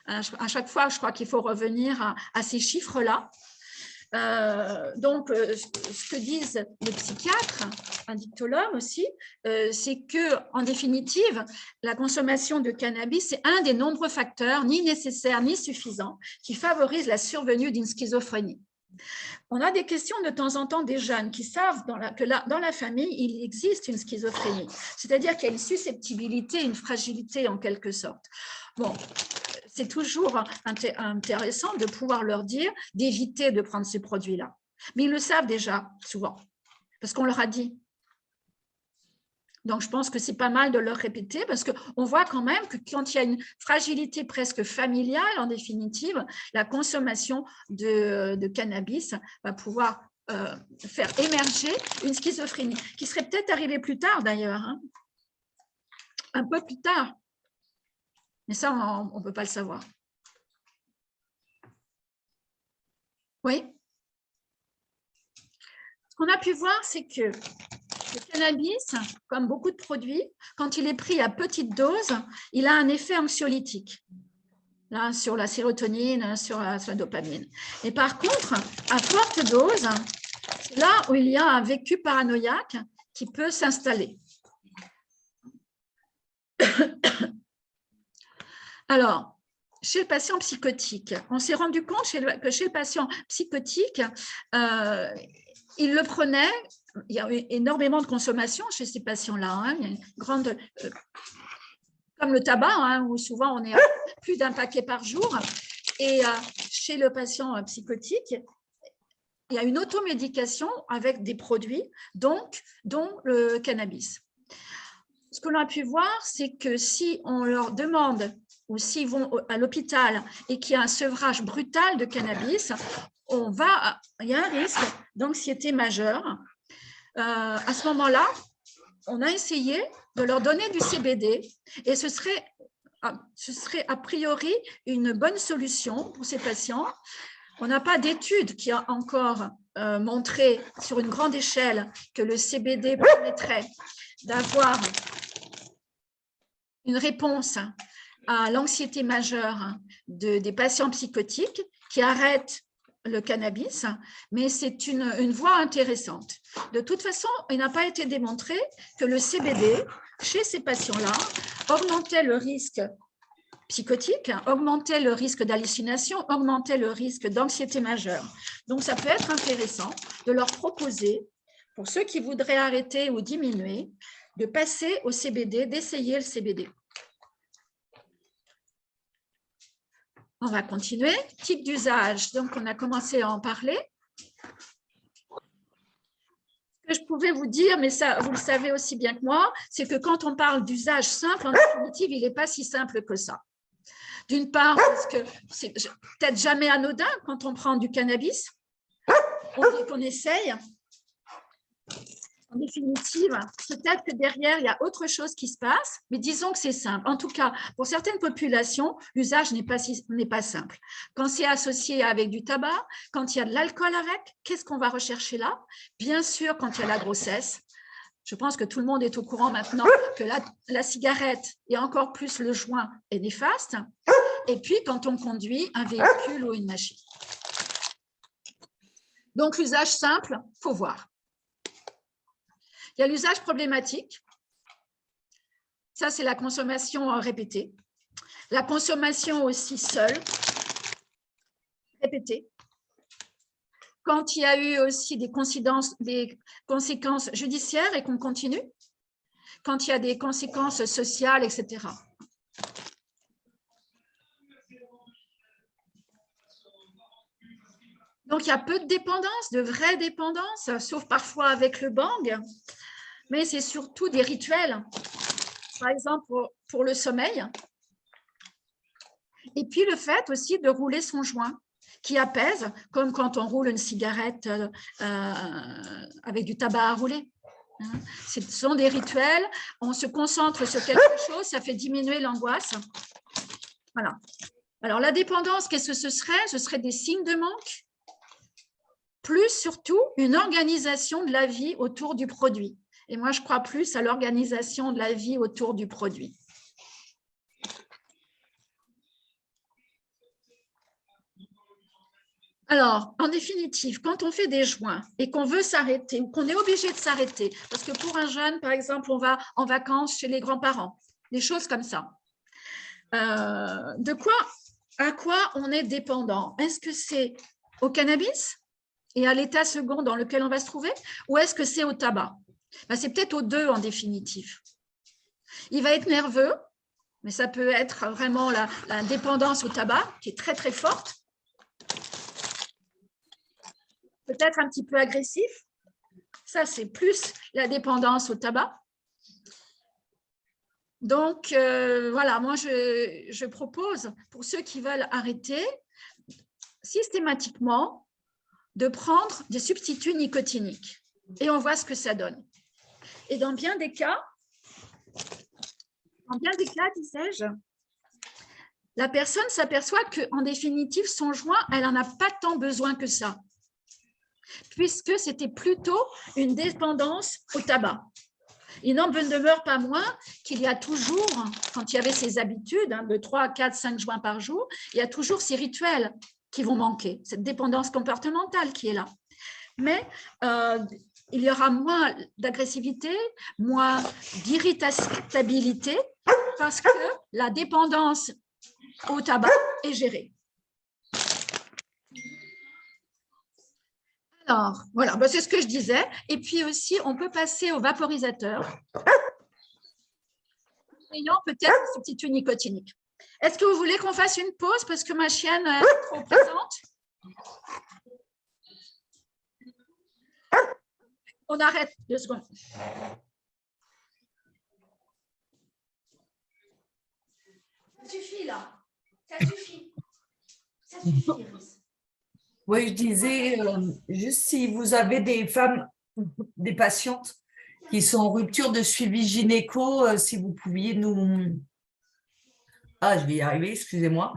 À chaque fois, je crois qu'il faut revenir à ces chiffres-là. Donc, ce que disent les psychiatres, addictologues aussi, c'est que, en définitive, la consommation de cannabis, c'est un des nombreux facteurs, ni nécessaires ni suffisants, qui favorisent la survenue d'une schizophrénie. On a des questions de temps en temps des jeunes qui savent que dans la famille, il existe une schizophrénie, c'est-à-dire qu'il y a une susceptibilité, une fragilité en quelque sorte. Bon, c'est toujours intéressant de pouvoir leur dire d'éviter de prendre ces produits-là. Mais ils le savent déjà, souvent, parce qu'on leur a dit. Donc, je pense que c'est pas mal de leur répéter parce qu'on voit quand même que quand il y a une fragilité presque familiale, en définitive, la consommation de cannabis va pouvoir faire émerger une schizophrénie, qui serait peut-être arrivée plus tard d'ailleurs, hein, un peu plus tard. Mais ça, on ne peut pas le savoir. Oui. Ce qu'on a pu voir, c'est que le cannabis, comme beaucoup de produits, quand il est pris à petite dose, il a un effet anxiolytique là, sur la sérotonine, sur la dopamine. Et par contre, à forte dose, c'est là où il y a un vécu paranoïaque qui peut s'installer. Alors, chez le patient psychotique, on s'est rendu compte que chez le patient psychotique, il le prenait, il y a eu énormément de consommation chez ces patients-là, hein, il y a une grande, comme le tabac, hein, où souvent on est à plus d'un paquet par jour, et chez le patient psychotique, il y a une automédication avec des produits, donc, dont le cannabis. Ce que l'on a pu voir, c'est que si on leur demande ou s'ils vont à l'hôpital et qu'il y a un sevrage brutal de cannabis, il y a un risque d'anxiété majeure. À ce moment-là, on a essayé de leur donner du CBD et ce serait a priori une bonne solution pour ces patients. On n'a pas d'études qui a encore montré sur une grande échelle que le CBD permettrait d'avoir une réponse à l'anxiété majeure des patients psychotiques qui arrêtent le cannabis, mais c'est une voie intéressante. De toute façon, il n'a pas été démontré que le CBD, chez ces patients-là, augmentait le risque psychotique, augmentait le risque d'hallucination, augmentait le risque d'anxiété majeure. Donc, ça peut être intéressant de leur proposer, pour ceux qui voudraient arrêter ou diminuer, de passer au CBD, d'essayer le CBD. On va continuer. Type d'usage, donc on a commencé à en parler. Ce que je pouvais vous dire, mais ça, vous le savez aussi bien que moi, c'est que quand on parle d'usage simple, en définitive, il n'est pas si simple que ça. D'une part, parce que c'est peut-être jamais anodin quand on prend du cannabis. qu'on essaye. En définitive, peut-être que derrière, il y a autre chose qui se passe, mais disons que c'est simple. En tout cas, pour certaines populations, l'usage n'est pas simple. Quand c'est associé avec du tabac, quand il y a de l'alcool avec, qu'est-ce qu'on va rechercher là? Bien sûr, quand il y a la grossesse. Je pense que tout le monde est au courant maintenant que la cigarette et encore plus le joint est néfaste. Et puis, quand on conduit un véhicule ou une machine. Donc, l'usage simple, il faut voir. Il y a l'usage problématique. Ça, c'est la consommation répétée. La consommation aussi seule, répétée. Quand il y a eu aussi des conséquences judiciaires et qu'on continue. Quand il y a des conséquences sociales, etc. Donc, il y a peu de dépendance, de vraie dépendance, sauf parfois avec le bang, mais c'est surtout des rituels, par exemple pour le sommeil. Et puis, le fait aussi de rouler son joint, qui apaise, comme quand on roule une cigarette avec du tabac à rouler. Ce sont des rituels, on se concentre sur quelque chose, ça fait diminuer l'angoisse. Voilà. Alors, la dépendance, qu'est-ce que ce serait? Ce serait des signes de manque, plus surtout une organisation de la vie autour du produit. Et moi, je crois plus à l'organisation de la vie autour du produit. Alors, en définitive, quand on fait des joints et qu'on veut s'arrêter ou qu'on est obligé de s'arrêter, parce que pour un jeune, par exemple, on va en vacances chez les grands-parents, des choses comme ça. À quoi on est dépendant? Est-ce que c'est au cannabis et à l'état second dans lequel on va se trouver, ou est-ce que c'est au tabac? C'est peut-être aux deux en définitive. Il va être nerveux, mais ça peut être vraiment la dépendance au tabac qui est très très forte. Peut-être un petit peu agressif. Ça, c'est plus la dépendance au tabac. Donc, voilà, moi, je propose, pour ceux qui veulent arrêter, systématiquement, de prendre des substituts nicotiniques. Et on voit ce que ça donne. Et dans bien des cas, disais-je, la personne s'aperçoit qu'en définitive, son joint, elle n'en a pas tant besoin que ça, puisque c'était plutôt une dépendance au tabac. Il n'en demeure pas moins qu'il y a toujours, quand il y avait ces habitudes de 3, 4, 5 joints par jour, il y a toujours ces rituels qui vont manquer, cette dépendance comportementale qui est là. Mais il y aura moins d'agressivité, moins d'irritabilité, parce que la dépendance au tabac est gérée. Alors, voilà, c'est ce que je disais. Et puis aussi, on peut passer au vaporisateur, ayant peut-être un substitut nicotinique. Est-ce que vous voulez qu'on fasse une pause parce que ma chienne est trop présente? On arrête 2 secondes. Ça suffit là. Ça suffit. Ça suffit. Oui, je disais, juste si vous avez des femmes, des patientes qui sont en rupture de suivi gynéco, si vous pouviez nous… Ah, je vais y arriver, excusez-moi.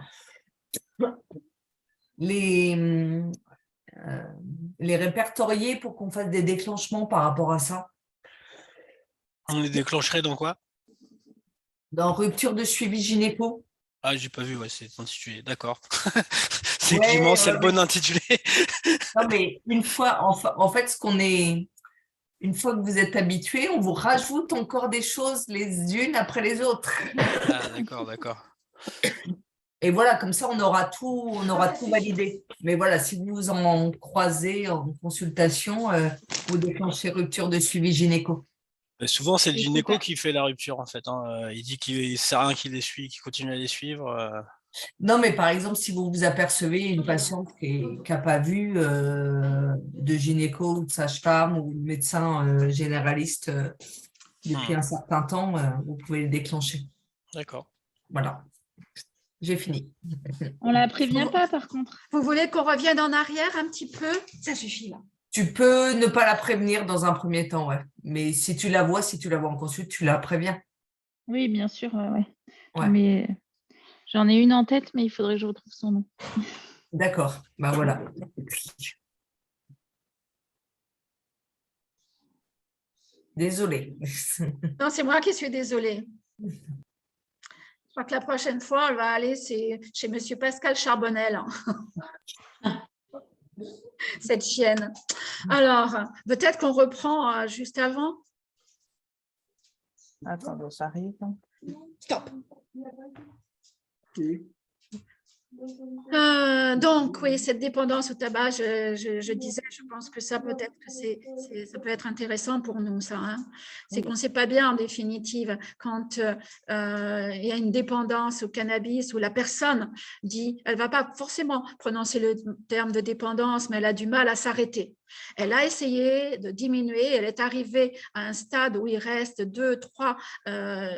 Les répertorier pour qu'on fasse des déclenchements par rapport à ça. On les déclencherait dans quoi? Dans rupture de suivi gynéco. Ah, j'ai pas vu, ouais, c'est intitulé, d'accord. C'est Clément, c'est le bon intitulé. Non, mais une fois, en fait, une fois que vous êtes habitué, on vous rajoute encore des choses les unes après les autres. Ah, d'accord. Et voilà, comme ça, on aura tout validé. Mais voilà, si vous en croisez en consultation, vous déclenchez rupture de suivi gynéco. Mais souvent, c'est le gynéco qui fait la rupture, en fait. Il dit qu'il ne sert à rien qu'il les suit, qu'il continue à les suivre. Non, mais par exemple, si vous vous apercevez une patiente qui n'a pas vu de gynéco ou de sage-femme ou de médecin généraliste depuis un certain temps, vous pouvez le déclencher. D'accord. Voilà. j'ai fini. On la prévient pas, par contre. Vous voulez qu'on revienne en arrière un petit peu? Ça suffit là. Tu peux ne pas la prévenir dans un premier temps, ouais. Mais si tu la vois en consulte, tu la préviens. Oui, bien sûr, ouais. Ouais. Mais j'en ai une en tête, mais il faudrait que je retrouve son nom. D'accord, bah voilà. Désolée. Non, c'est moi qui suis désolée. Je crois que la prochaine fois, elle va aller chez Monsieur Pascal Charbonnel, cette chienne. Alors, peut-être qu'on reprend juste avant. Attends, ça arrive. Stop. Donc, oui, cette dépendance au tabac, je disais, je pense que ça peut-être que ça peut être intéressant pour nous, ça. Hein. C'est qu'on ne sait pas bien, en définitive, quand il y a une dépendance au cannabis où la personne dit, elle ne va pas forcément prononcer le terme de dépendance, mais elle a du mal à s'arrêter. Elle a essayé de diminuer, elle est arrivée à un stade où il reste 2, 3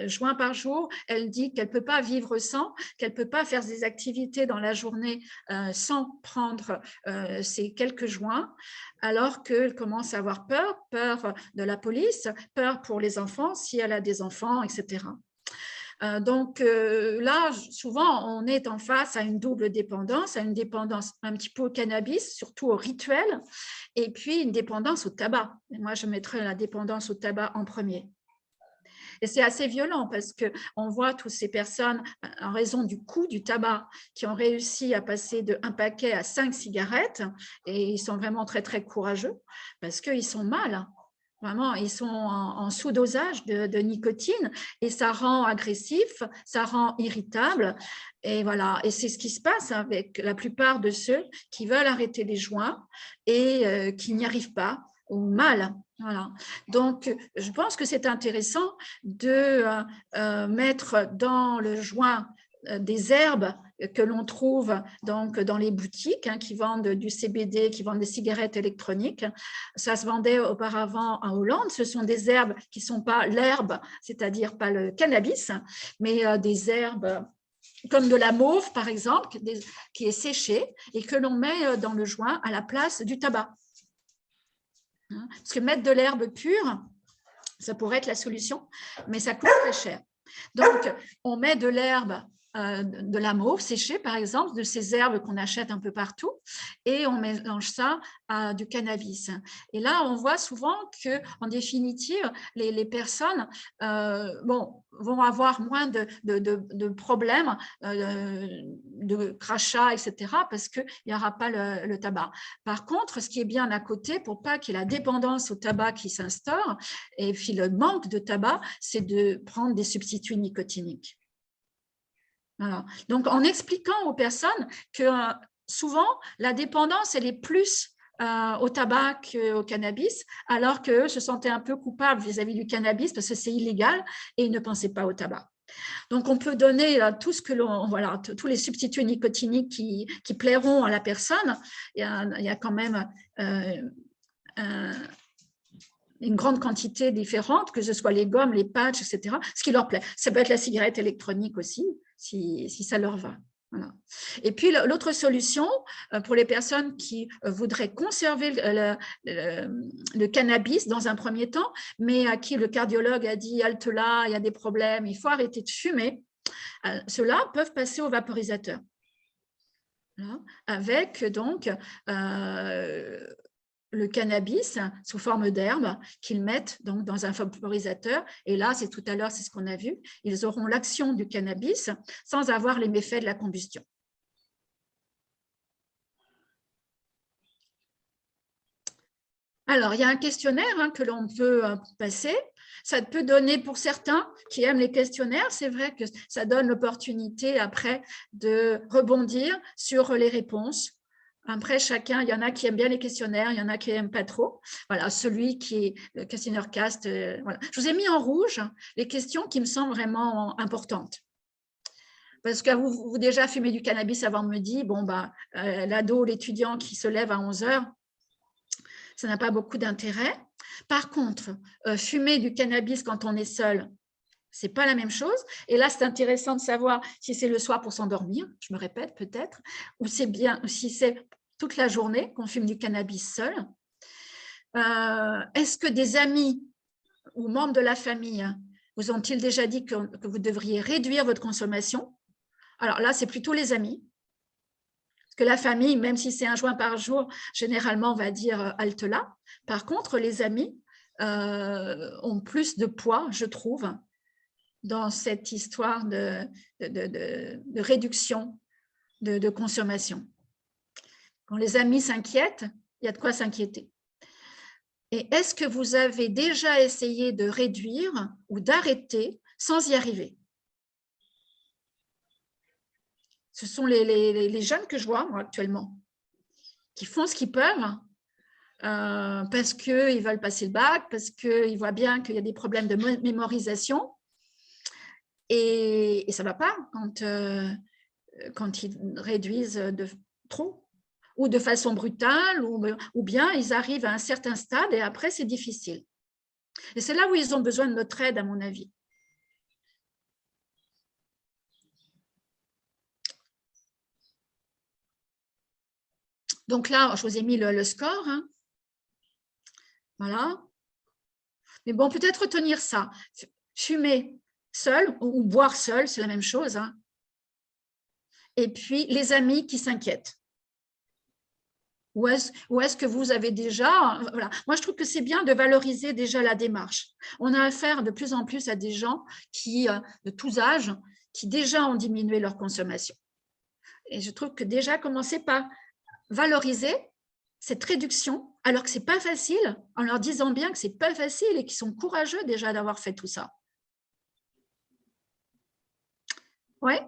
joints par jour. Elle dit qu'elle ne peut pas vivre sans, qu'elle ne peut pas faire des activités dans la journée sans prendre ces quelques joints, alors qu'elle commence à avoir peur de la police, peur pour les enfants, si elle a des enfants, etc. Donc là, souvent, on est en face à une double dépendance, à une dépendance un petit peu au cannabis, surtout au rituel, et puis une dépendance au tabac. Et moi, je mettrais la dépendance au tabac en premier. Et c'est assez violent parce qu'on voit toutes ces personnes, en raison du coût du tabac, qui ont réussi à passer de 1 paquet à 5 cigarettes, et ils sont vraiment très, très courageux parce qu'ils sont mal. Vraiment, ils sont en sous-dosage de nicotine et ça rend agressif, ça rend irritable. Et voilà, et c'est ce qui se passe avec la plupart de ceux qui veulent arrêter les joints et qui n'y arrivent pas ou mal. Voilà. Donc, je pense que c'est intéressant de mettre dans le joint des herbes que l'on trouve donc dans les boutiques qui vendent du CBD, qui vendent des cigarettes électroniques. Ça se vendait auparavant en Hollande. Ce sont des herbes qui ne sont pas l'herbe, c'est-à-dire pas le cannabis, mais des herbes comme de la mauve, par exemple, qui est séchée et que l'on met dans le joint à la place du tabac. Parce que mettre de l'herbe pure, ça pourrait être la solution, mais ça coûte très cher. Donc, on met de l'herbe, de la mauve séchée, par exemple, de ces herbes qu'on achète un peu partout, et on mélange ça à du cannabis. Et là, on voit souvent qu'en définitive, les personnes vont avoir moins de problèmes, de crachats, etc., parce qu'il n'y aura pas le tabac. Par contre, ce qui est bien à côté, pour pas qu'il y ait la dépendance au tabac qui s'instaure, et puis le manque de tabac, c'est de prendre des substituts nicotiniques. Voilà. Donc, en expliquant aux personnes que souvent, la dépendance, elle est plus au tabac qu'au cannabis, alors qu'eux se sentaient un peu coupables vis-à-vis du cannabis parce que c'est illégal et ils ne pensaient pas au tabac. Donc, on peut donner tout ce que tous les substituts nicotiniques qui plairont à la personne. Il y a quand même une grande quantité différente, que ce soit les gommes, les patchs, etc., ce qui leur plaît. Ça peut être la cigarette électronique aussi, si ça leur va. Voilà. Et puis, l'autre solution, pour les personnes qui voudraient conserver le cannabis dans un premier temps, mais à qui le cardiologue a dit « halte là, il y a des problèmes, il faut arrêter de fumer », ceux-là peuvent passer au vaporisateur. Voilà. Avec donc le cannabis sous forme d'herbe qu'ils mettent donc dans un vaporisateur. Et là, c'est tout à l'heure, c'est ce qu'on a vu, ils auront l'action du cannabis sans avoir les méfaits de la combustion. Alors, il y a un questionnaire que l'on peut passer. Ça peut donner, pour certains qui aiment les questionnaires, c'est vrai que ça donne l'opportunité après de rebondir sur les réponses. Après, chacun, il y en a qui aiment bien les questionnaires, il y en a qui n'aiment pas trop. Voilà, celui qui est le questionnaire CAST. Voilà. Je vous ai mis en rouge les questions qui me semblent vraiment importantes. Parce que vous déjà fumez du cannabis avant de me dire, l'ado, l'étudiant qui se lève à 11 heures, ça n'a pas beaucoup d'intérêt. Par contre, fumer du cannabis quand on est seul, C'est pas la même chose. Et là, c'est intéressant de savoir si c'est le soir pour s'endormir, je me répète peut-être, ou si c'est toute la journée qu'on fume du cannabis seul. Est-ce que des amis ou membres de la famille vous ont-ils déjà dit que vous devriez réduire votre consommation? Alors là, c'est plutôt les amis. Parce que la famille, même si c'est un joint par jour, généralement, on va dire halte là. Par contre, les amis ont plus de poids, je trouve, dans cette histoire de réduction de consommation. Quand les amis s'inquiètent, il y a de quoi s'inquiéter. Et est-ce que vous avez déjà essayé de réduire ou d'arrêter sans y arriver? Ce sont les jeunes que je vois, moi, actuellement, qui font ce qu'ils peuvent parce qu'ils veulent passer le bac, parce qu'ils voient bien qu'il y a des problèmes de mémorisation. Et ça ne va pas quand ils réduisent de trop ou de façon brutale, ou bien ils arrivent à un certain stade et après, c'est difficile. Et c'est là où ils ont besoin de notre aide, à mon avis. Donc là, je vous ai mis le score. Hein. Voilà. Mais bon, peut-être retenir ça. Fumer seul ou boire seul, c'est la même chose. Hein. Et puis, les amis qui s'inquiètent. Ou est-ce que vous avez déjà… Voilà. Moi, je trouve que c'est bien de valoriser déjà la démarche. On a affaire de plus en plus à des gens qui, de tous âges, qui déjà ont diminué leur consommation. Et je trouve que déjà, commencer par valoriser cette réduction, alors que ce n'est pas facile, en leur disant bien que ce n'est pas facile et qu'ils sont courageux déjà d'avoir fait tout ça. Ouais.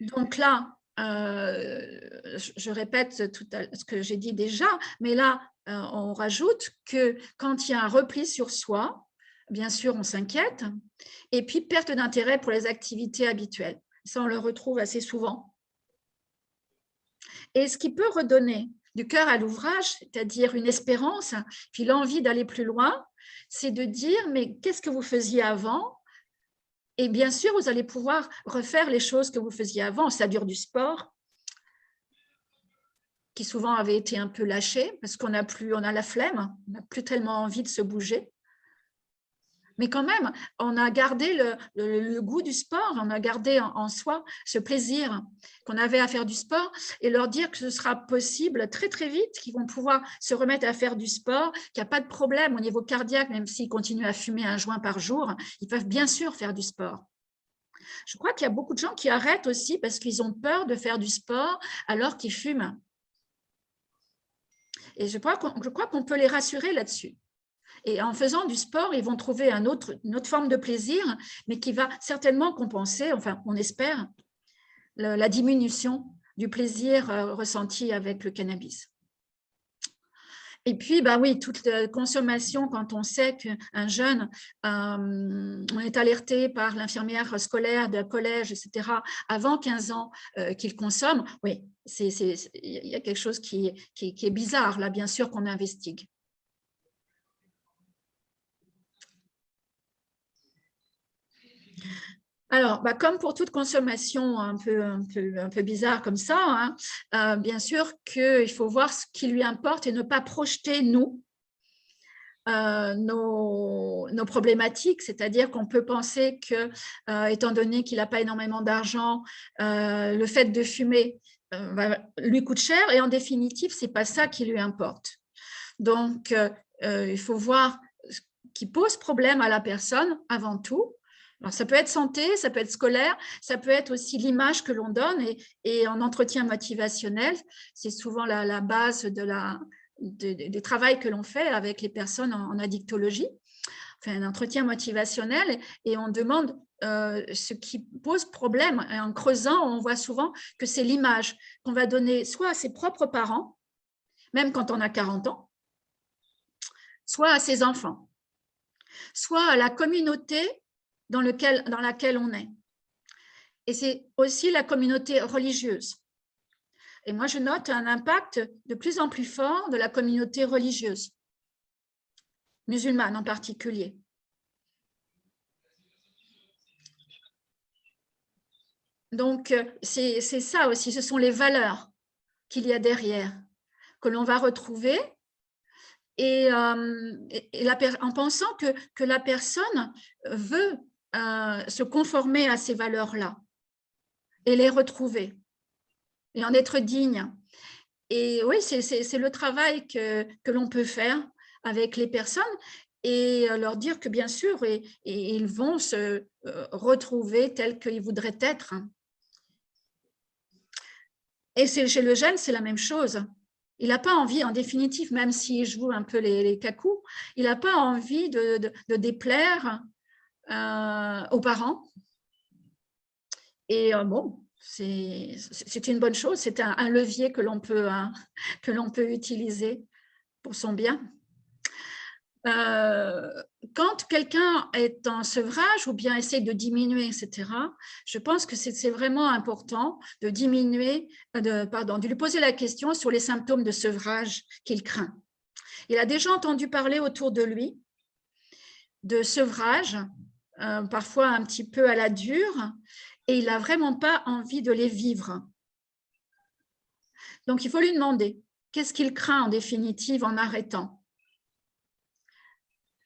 Donc là, je répète ce que j'ai dit déjà, mais là, on rajoute que quand il y a un repli sur soi, bien sûr, on s'inquiète, et puis perte d'intérêt pour les activités habituelles. Ça, on le retrouve assez souvent. Et ce qui peut redonner du cœur à l'ouvrage, c'est-à-dire une espérance, puis l'envie d'aller plus loin, c'est de dire, mais qu'est-ce que vous faisiez avant ? Et bien sûr, vous allez pouvoir refaire les choses que vous faisiez avant, c'est-à-dire du sport, qui souvent avait été un peu lâché, parce qu'on a la flemme, on n'a plus tellement envie de se bouger. Mais quand même, on a gardé le goût du sport, on a gardé en soi ce plaisir qu'on avait à faire du sport, et leur dire que ce sera possible très très vite, qu'ils vont pouvoir se remettre à faire du sport, qu'il n'y a pas de problème au niveau cardiaque, même s'ils continuent à fumer un joint par jour, ils peuvent bien sûr faire du sport. Je crois qu'il y a beaucoup de gens qui arrêtent aussi parce qu'ils ont peur de faire du sport alors qu'ils fument. Et je crois qu'on peut les rassurer là-dessus. Et en faisant du sport, ils vont trouver une autre forme de plaisir, mais qui va certainement compenser, enfin, on espère, la diminution du plaisir ressenti avec le cannabis. Et puis, bah oui, toute consommation, quand on sait qu'un jeune, on est alerté par l'infirmière scolaire de collège, etc., avant 15 ans qu'il consomme, oui, il y a quelque chose qui est bizarre, là, bien sûr, qu'on investigue. Alors, bah, comme pour toute consommation un peu bizarre comme ça, hein, bien sûr qu'il faut voir ce qui lui importe et ne pas projeter, nous, nos problématiques, c'est-à-dire qu'on peut penser que, étant donné qu'il n'a pas énormément d'argent, le fait de fumer lui coûte cher et en définitive, ce n'est pas ça qui lui importe. Donc, il faut voir ce qui pose problème à la personne avant tout. Alors, ça peut être santé, ça peut être scolaire, ça peut être aussi l'image que l'on donne et en entretien motivationnel, c'est souvent la base du travail que l'on fait avec les personnes en addictologie, enfin, un entretien motivationnel et on demande ce qui pose problème. Et en creusant, on voit souvent que c'est l'image qu'on va donner soit à ses propres parents, même quand on a 40 ans, soit à ses enfants, soit à la communauté dans laquelle on est. Et c'est aussi la communauté religieuse. Et moi, je note un impact de plus en plus fort de la communauté religieuse. musulmane en particulier. Donc, c'est ça aussi, ce sont les valeurs qu'il y a derrière, que l'on va retrouver, et en pensant que la personne veut se conformer à ces valeurs-là et les retrouver, et en être digne. Et oui, c'est le travail que l'on peut faire avec les personnes, et leur dire que bien sûr, et ils vont se retrouver tels qu'ils voudraient être. Et chez le jeune, c'est la même chose. Il n'a pas envie, en définitive, même s'il joue un peu les cacous, il n'a pas envie de déplaire aux parents. Et bon, c'est une bonne chose, c'est un levier que l'on peut utiliser pour son bien. Quand quelqu'un est en sevrage ou bien essaie de diminuer, etc., je pense que c'est vraiment important de de lui poser la question sur les symptômes de sevrage qu'il craint. Il a déjà entendu parler autour de lui de sevrage, parfois un petit peu à la dure, et il n'a vraiment pas envie de les vivre. Donc, il faut lui demander qu'est-ce qu'il craint en définitive en arrêtant.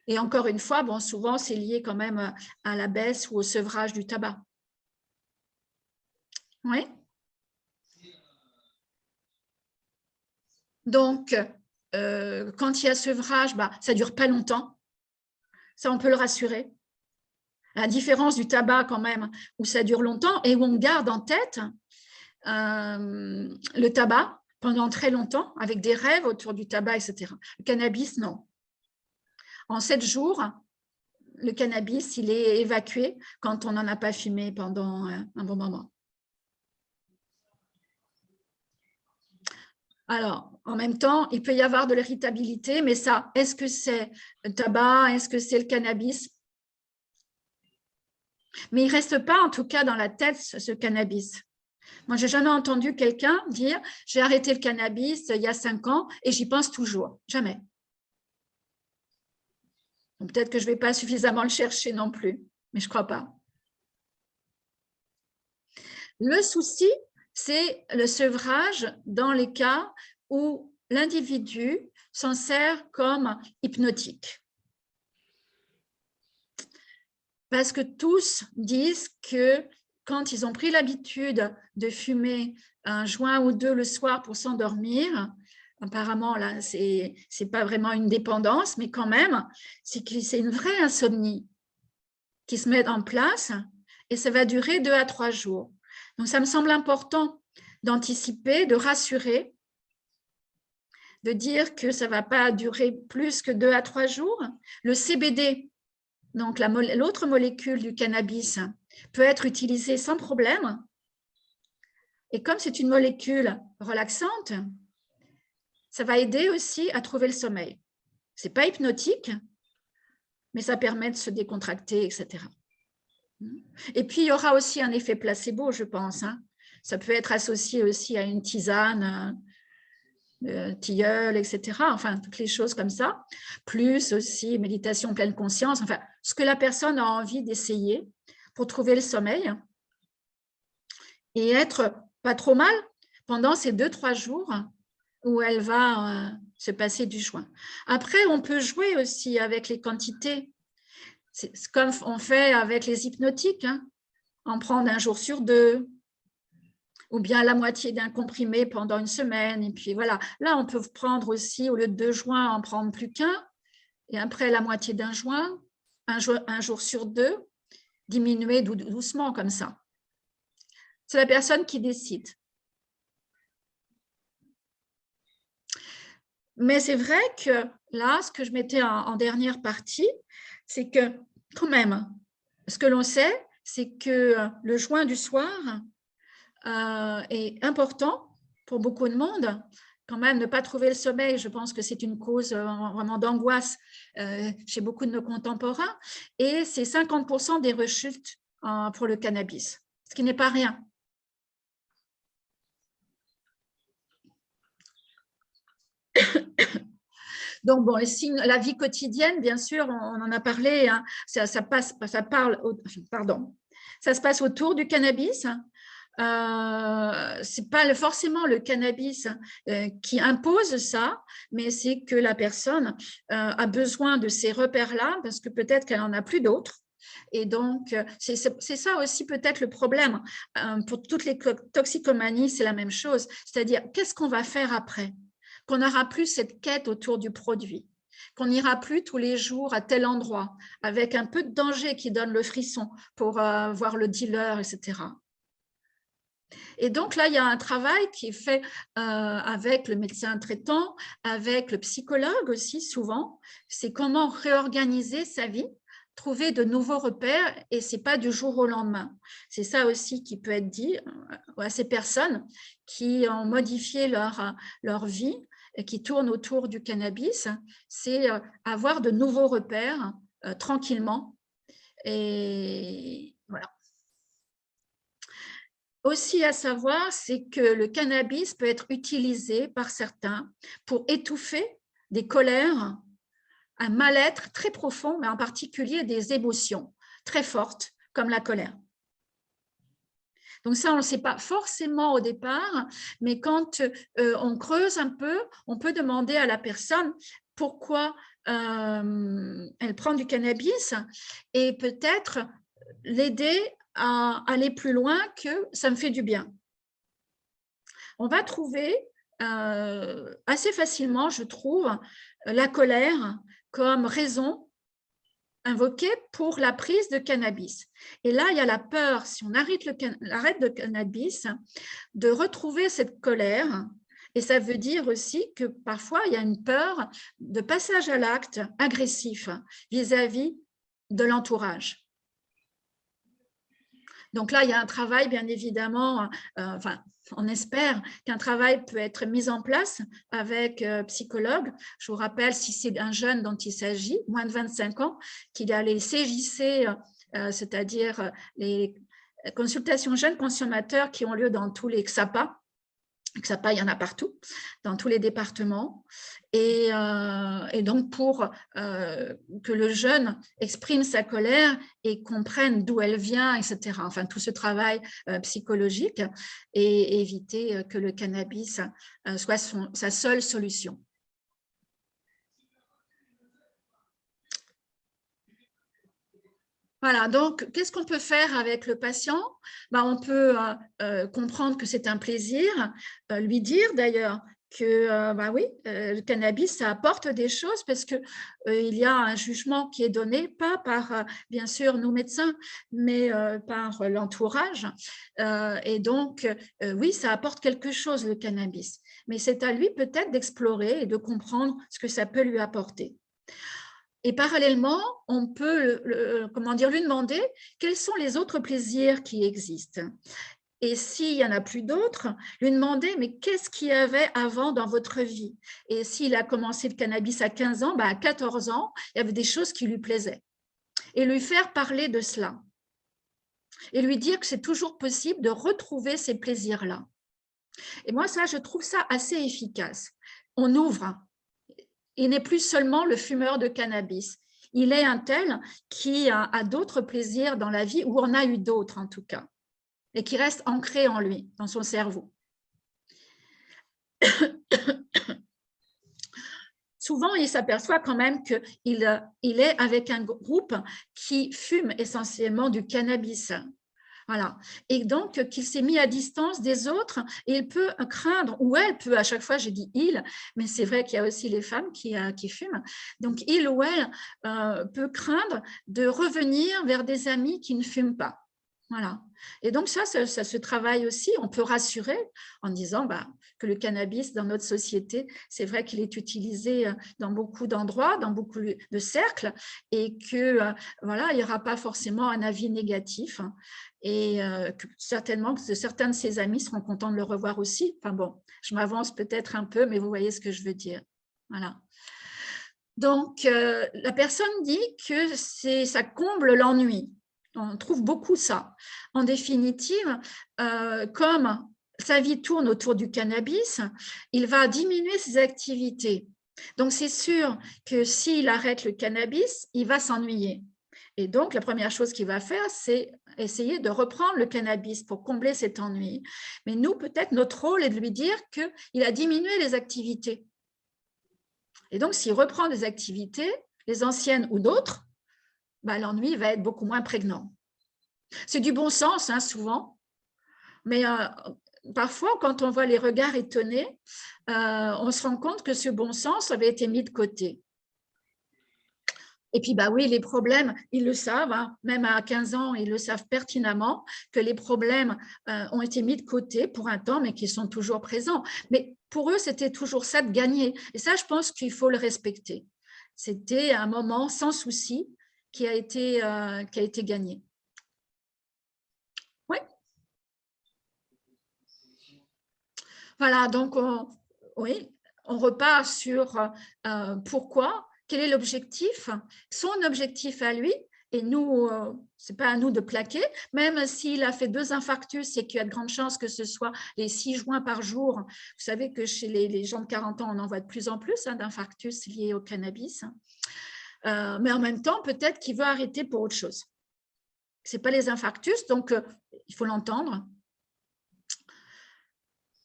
Et encore une fois, bon, souvent, c'est lié quand même à la baisse ou au sevrage du tabac. Oui. Donc, quand il y a sevrage, ça ne dure pas longtemps. Ça, on peut le rassurer. À la différence du tabac quand même, où ça dure longtemps et où on garde en tête le tabac pendant très longtemps, avec des rêves autour du tabac, etc. Le cannabis, non. En 7 jours, le cannabis, il est évacué quand on n'en a pas fumé pendant un bon moment. Alors, en même temps, il peut y avoir de l'irritabilité, mais ça, est-ce que c'est le tabac? Est-ce que c'est le cannabis? Mais il ne reste pas, en tout cas, dans la tête, ce cannabis. Moi, je n'ai jamais entendu quelqu'un dire « j'ai arrêté le cannabis il y a 5 ans et j'y pense toujours ». Jamais. Peut-être que je ne vais pas suffisamment le chercher non plus, mais je ne crois pas. Le souci, c'est le sevrage dans les cas où l'individu s'en sert comme hypnotique. Parce que tous disent que quand ils ont pris l'habitude de fumer un joint ou deux le soir pour s'endormir, apparemment, là, ce n'est pas vraiment une dépendance, mais quand même, c'est une vraie insomnie qui se met en place et ça va durer 2 à 3 jours. Donc, ça me semble important d'anticiper, de rassurer, de dire que ça ne va pas durer plus que 2 à 3 jours. Le CBD, donc l'autre molécule du cannabis, peut être utilisée sans problème. Et comme c'est une molécule relaxante, ça va aider aussi à trouver le sommeil. Ce n'est pas hypnotique, mais ça permet de se décontracter, etc. Et puis, il y aura aussi un effet placebo, je pense. Ça peut être associé aussi à une tisane, tilleul, etc. Enfin, toutes les choses comme ça. Plus aussi méditation pleine conscience. Enfin, ce que la personne a envie d'essayer pour trouver le sommeil et être pas trop mal pendant ces 2-3 jours où elle va se passer du joint. Après, on peut jouer aussi avec les quantités. C'est comme on fait avec les hypnotiques, en prendre un jour sur 2, ou bien la moitié d'un comprimé pendant une semaine. Et puis voilà, là, on peut prendre aussi, au lieu de 2 joints, en prendre plus qu'un. Et après, la moitié d'un joint, un jour sur 2, diminuer doucement comme ça. C'est la personne qui décide. Mais c'est vrai que là, ce que je mettais en dernière partie, c'est que quand même, ce que l'on sait, c'est que le joint du soir est important pour beaucoup de monde. Quand même, ne pas trouver le sommeil, je pense que c'est une cause vraiment d'angoisse chez beaucoup de nos contemporains. Et c'est 50% des rechutes pour le cannabis, ce qui n'est pas rien. Donc, bon, les signes, la vie quotidienne, bien sûr, on en a parlé, hein, ça se passe autour du cannabis. C'est pas forcément le cannabis qui impose ça, mais c'est que la personne a besoin de ces repères-là parce que peut-être qu'elle en a plus d'autres. Et donc, c'est ça aussi peut-être le problème. Pour toutes les toxicomanies, c'est la même chose. C'est-à-dire, qu'est-ce qu'on va faire après? Qu'on n'aura plus cette quête autour du produit, qu'on n'ira plus tous les jours à tel endroit, avec un peu de danger qui donne le frisson pour voir le dealer, etc. Et donc là, il y a un travail qui est fait avec le médecin traitant, avec le psychologue aussi souvent. C'est comment réorganiser sa vie, trouver de nouveaux repères, et ce n'est pas du jour au lendemain. C'est ça aussi qui peut être dit à ces personnes qui ont modifié leur vie et qui tournent autour du cannabis, c'est avoir de nouveaux repères tranquillement. Et voilà. Aussi à savoir, c'est que le cannabis peut être utilisé par certains pour étouffer des colères, un mal-être très profond, mais en particulier des émotions très fortes, comme la colère. Donc ça, on ne le sait pas forcément au départ, mais quand on creuse un peu, on peut demander à la personne pourquoi elle prend du cannabis et peut-être l'aider à aller plus loin que ça me fait du bien. On va trouver assez facilement, je trouve, la colère comme raison invoquée pour la prise de cannabis. Et là, il y a la peur, si on arrête le cannabis, de retrouver cette colère. Et ça veut dire aussi que parfois, il y a une peur de passage à l'acte agressif vis-à-vis de l'entourage. Donc là, il y a un travail, bien évidemment, on espère qu'un travail peut être mis en place avec psychologue. Je vous rappelle, si c'est un jeune dont il s'agit, moins de 25 ans, qu'il y a les CJC, c'est-à-dire les consultations jeunes consommateurs qui ont lieu dans tous les XAPA. XAPA, il y en a partout, dans tous les départements. Et donc, pour que le jeune exprime sa colère et comprenne d'où elle vient, etc. Enfin, tout ce travail psychologique et éviter que le cannabis soit sa seule solution. Voilà, donc, qu'est-ce qu'on peut faire avec le patient? On peut comprendre que c'est un plaisir, lui dire d'ailleurs que oui, le cannabis, ça apporte des choses parce qu'il y a un jugement qui est donné, pas par, bien sûr, nous médecins, mais par l'entourage. Et donc, oui, ça apporte quelque chose, le cannabis. Mais c'est à lui peut-être d'explorer et de comprendre ce que ça peut lui apporter. Et parallèlement, on peut lui demander quels sont les autres plaisirs qui existent. Et s'il n'y en a plus d'autres, lui demander mais qu'est-ce qu'il y avait avant dans votre vie? Et s'il a commencé le cannabis à 15 ans, à 14 ans, il y avait des choses qui lui plaisaient. Et lui faire parler de cela. Et lui dire que c'est toujours possible de retrouver ces plaisirs-là. Et moi, ça, je trouve ça assez efficace. On ouvre. Il n'est plus seulement le fumeur de cannabis. Il est un tel qui a d'autres plaisirs dans la vie, ou en a eu d'autres en tout cas, et qui restent ancrés en lui, dans son cerveau. Souvent, il s'aperçoit quand même qu'il est avec un groupe qui fume essentiellement du cannabis. Voilà. Et donc, qu'il s'est mis à distance des autres et il peut craindre, ou elle peut, à chaque fois, j'ai dit il, mais c'est vrai qu'il y a aussi les femmes qui fument. Donc, il ou elle peut craindre de revenir vers des amis qui ne fument pas. Voilà. Et donc, ça se travaille aussi. On peut rassurer en disant que le cannabis dans notre société, c'est vrai qu'il est utilisé dans beaucoup d'endroits, dans beaucoup de cercles, et que voilà, il n'y aura pas forcément un avis négatif. Et que certainement que certains de ses amis seront contents de le revoir aussi. Enfin bon, je m'avance peut-être un peu, mais vous voyez ce que je veux dire. Voilà. Donc, la personne dit que ça comble l'ennui. On trouve beaucoup ça. En définitive, comme sa vie tourne autour du cannabis, il va diminuer ses activités Donc, c'est sûr que s'il arrête le cannabis, il va s'ennuyer. Et donc, la première chose qu'il va faire, c'est essayer de reprendre le cannabis pour combler cet ennui. Mais nous, peut-être, notre rôle est de lui dire qu'il a diminué les activités. Et donc, s'il reprend des activités, les anciennes ou d'autres, bah, l'ennui va être beaucoup moins prégnant. C'est du bon sens, hein, souvent, mais parfois, quand on voit les regards étonnés, on se rend compte que ce bon sens avait été mis de côté. Et puis, bah oui, les problèmes, ils le savent, hein, même à 15 ans, ils le savent pertinemment que les problèmes ont été mis de côté pour un temps, mais qui sont toujours présents. Mais pour eux, c'était toujours ça de gagner. Et ça, je pense qu'il faut le respecter. C'était un moment sans souci qui a été gagné. Oui. Voilà, donc, oui, on repart sur pourquoi, quel est l'objectif, son objectif à lui, et nous, ce n'est pas à nous de plaquer, même s'il a fait 2 infarctus et qu'il y a de grandes chances que ce soit les 6 joints par jour. Vous savez que chez les gens de 40 ans, on en voit de plus en plus d'infarctus liés au cannabis. Mais en même temps, peut-être qu'il veut arrêter pour autre chose. Ce n'est pas les infarctus, donc il faut l'entendre.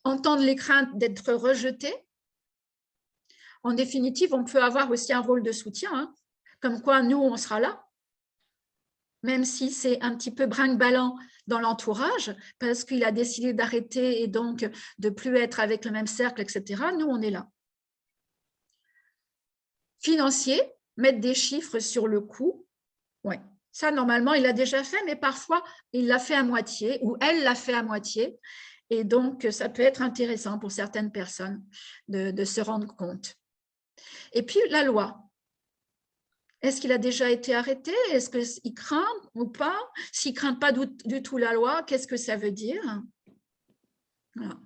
Entendre les craintes d'être rejeté. En définitive, on peut avoir aussi un rôle de soutien, hein, comme quoi nous, on sera là, même si c'est un petit peu brinque-ballant dans l'entourage, parce qu'il a décidé d'arrêter et donc de ne plus être avec le même cercle, etc. Nous, on est là. Financier, mettre des chiffres sur le coût, ouais. Ça, normalement, il l'a déjà fait, mais parfois, il l'a fait à moitié ou elle l'a fait à moitié. Et donc, ça peut être intéressant pour certaines personnes de se rendre compte. Et puis, la loi. Est-ce qu'il a déjà été arrêté? Est-ce qu'il craint ou pas? S'il ne craint pas du tout la loi, qu'est-ce que ça veut dire? Voilà.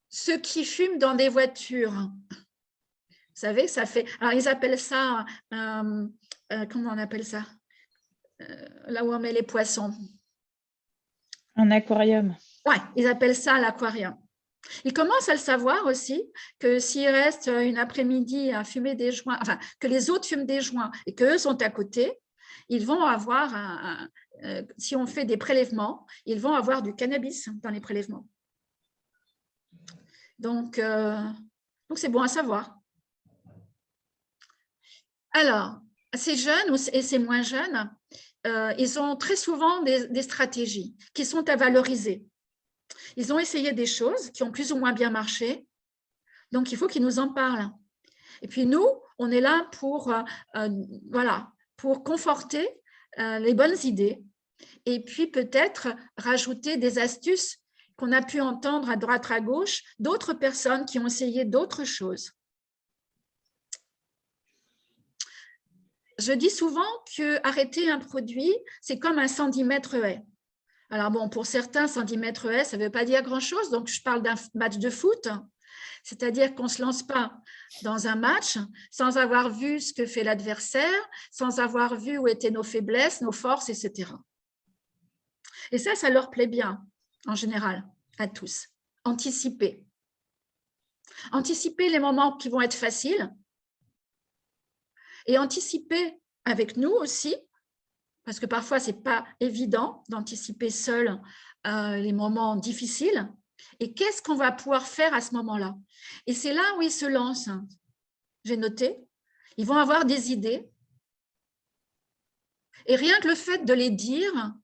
Ceux qui fument dans des voitures, vous savez, ça fait… Alors, ils appellent ça… comment on appelle ça? Là où on met les poissons. Un aquarium. Oui, ils appellent ça l'aquarium. Ils commencent à le savoir aussi, que s'ils restent une après-midi à fumer des joints, enfin, que les autres fument des joints et qu'eux sont à côté, ils vont avoir, si on fait des prélèvements, ils vont avoir du cannabis dans les prélèvements. Donc c'est bon à savoir. Alors, ces jeunes et ces moins jeunes, ils ont très souvent des stratégies qui sont à valoriser. Ils ont essayé des choses qui ont plus ou moins bien marché, donc il faut qu'ils nous en parlent. Et puis nous, on est là pour, voilà, pour conforter les bonnes idées et puis peut-être rajouter des astuces qu'on a pu entendre à droite, à gauche, d'autres personnes qui ont essayé d'autres choses. Je dis souvent qu'arrêter un produit, c'est comme un 110 mètres haie. Alors bon, pour certains, 110 mètres haie, ça ne veut pas dire grand-chose, donc je parle d'un match de foot, c'est-à-dire qu'on ne se lance pas dans un match sans avoir vu ce que fait l'adversaire, sans avoir vu où étaient nos faiblesses, nos forces, etc. Et ça leur plaît bien, en général, à tous. Anticiper. Anticiper les moments qui vont être faciles et anticiper avec nous aussi, parce que parfois, ce n'est pas évident d'anticiper seul les moments difficiles. Et qu'est-ce qu'on va pouvoir faire à ce moment-là? Et c'est là où ils se lancent. J'ai noté. Ils vont avoir des idées. Et rien que le fait de les dire,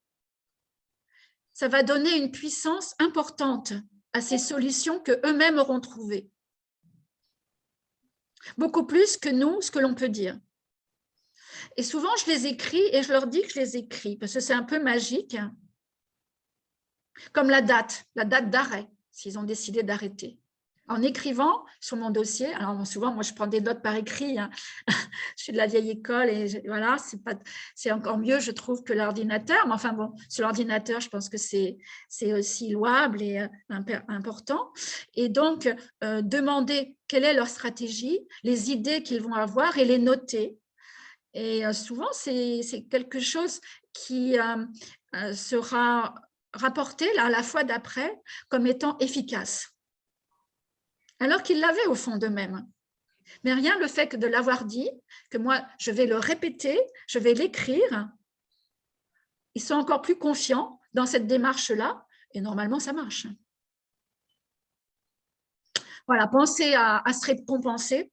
ça va donner une puissance importante à ces solutions qu'eux-mêmes auront trouvées. Beaucoup plus que nous, ce que l'on peut dire. Et souvent, je les écris et je leur dis que je les écris parce que c'est un peu magique. Comme la date d'arrêt, s'ils ont décidé d'arrêter. En écrivant sur mon dossier, alors souvent, moi, je prends des notes par écrit, hein. Je suis de la vieille école et voilà, c'est encore mieux, je trouve, que l'ordinateur. Mais enfin bon, sur l'ordinateur, je pense que c'est aussi louable et important. Et donc, demander quelle est leur stratégie, les idées qu'ils vont avoir et les noter. Et souvent, c'est quelque chose qui sera rapporté là, à la fois d'après comme étant efficace. alors qu'ils l'avaient au fond d'eux-mêmes. Mais rien le fait que de l'avoir dit, que moi, je vais le répéter, je vais l'écrire, ils sont encore plus confiants dans cette démarche-là, et normalement, ça marche. Voilà, pensez à se récompenser.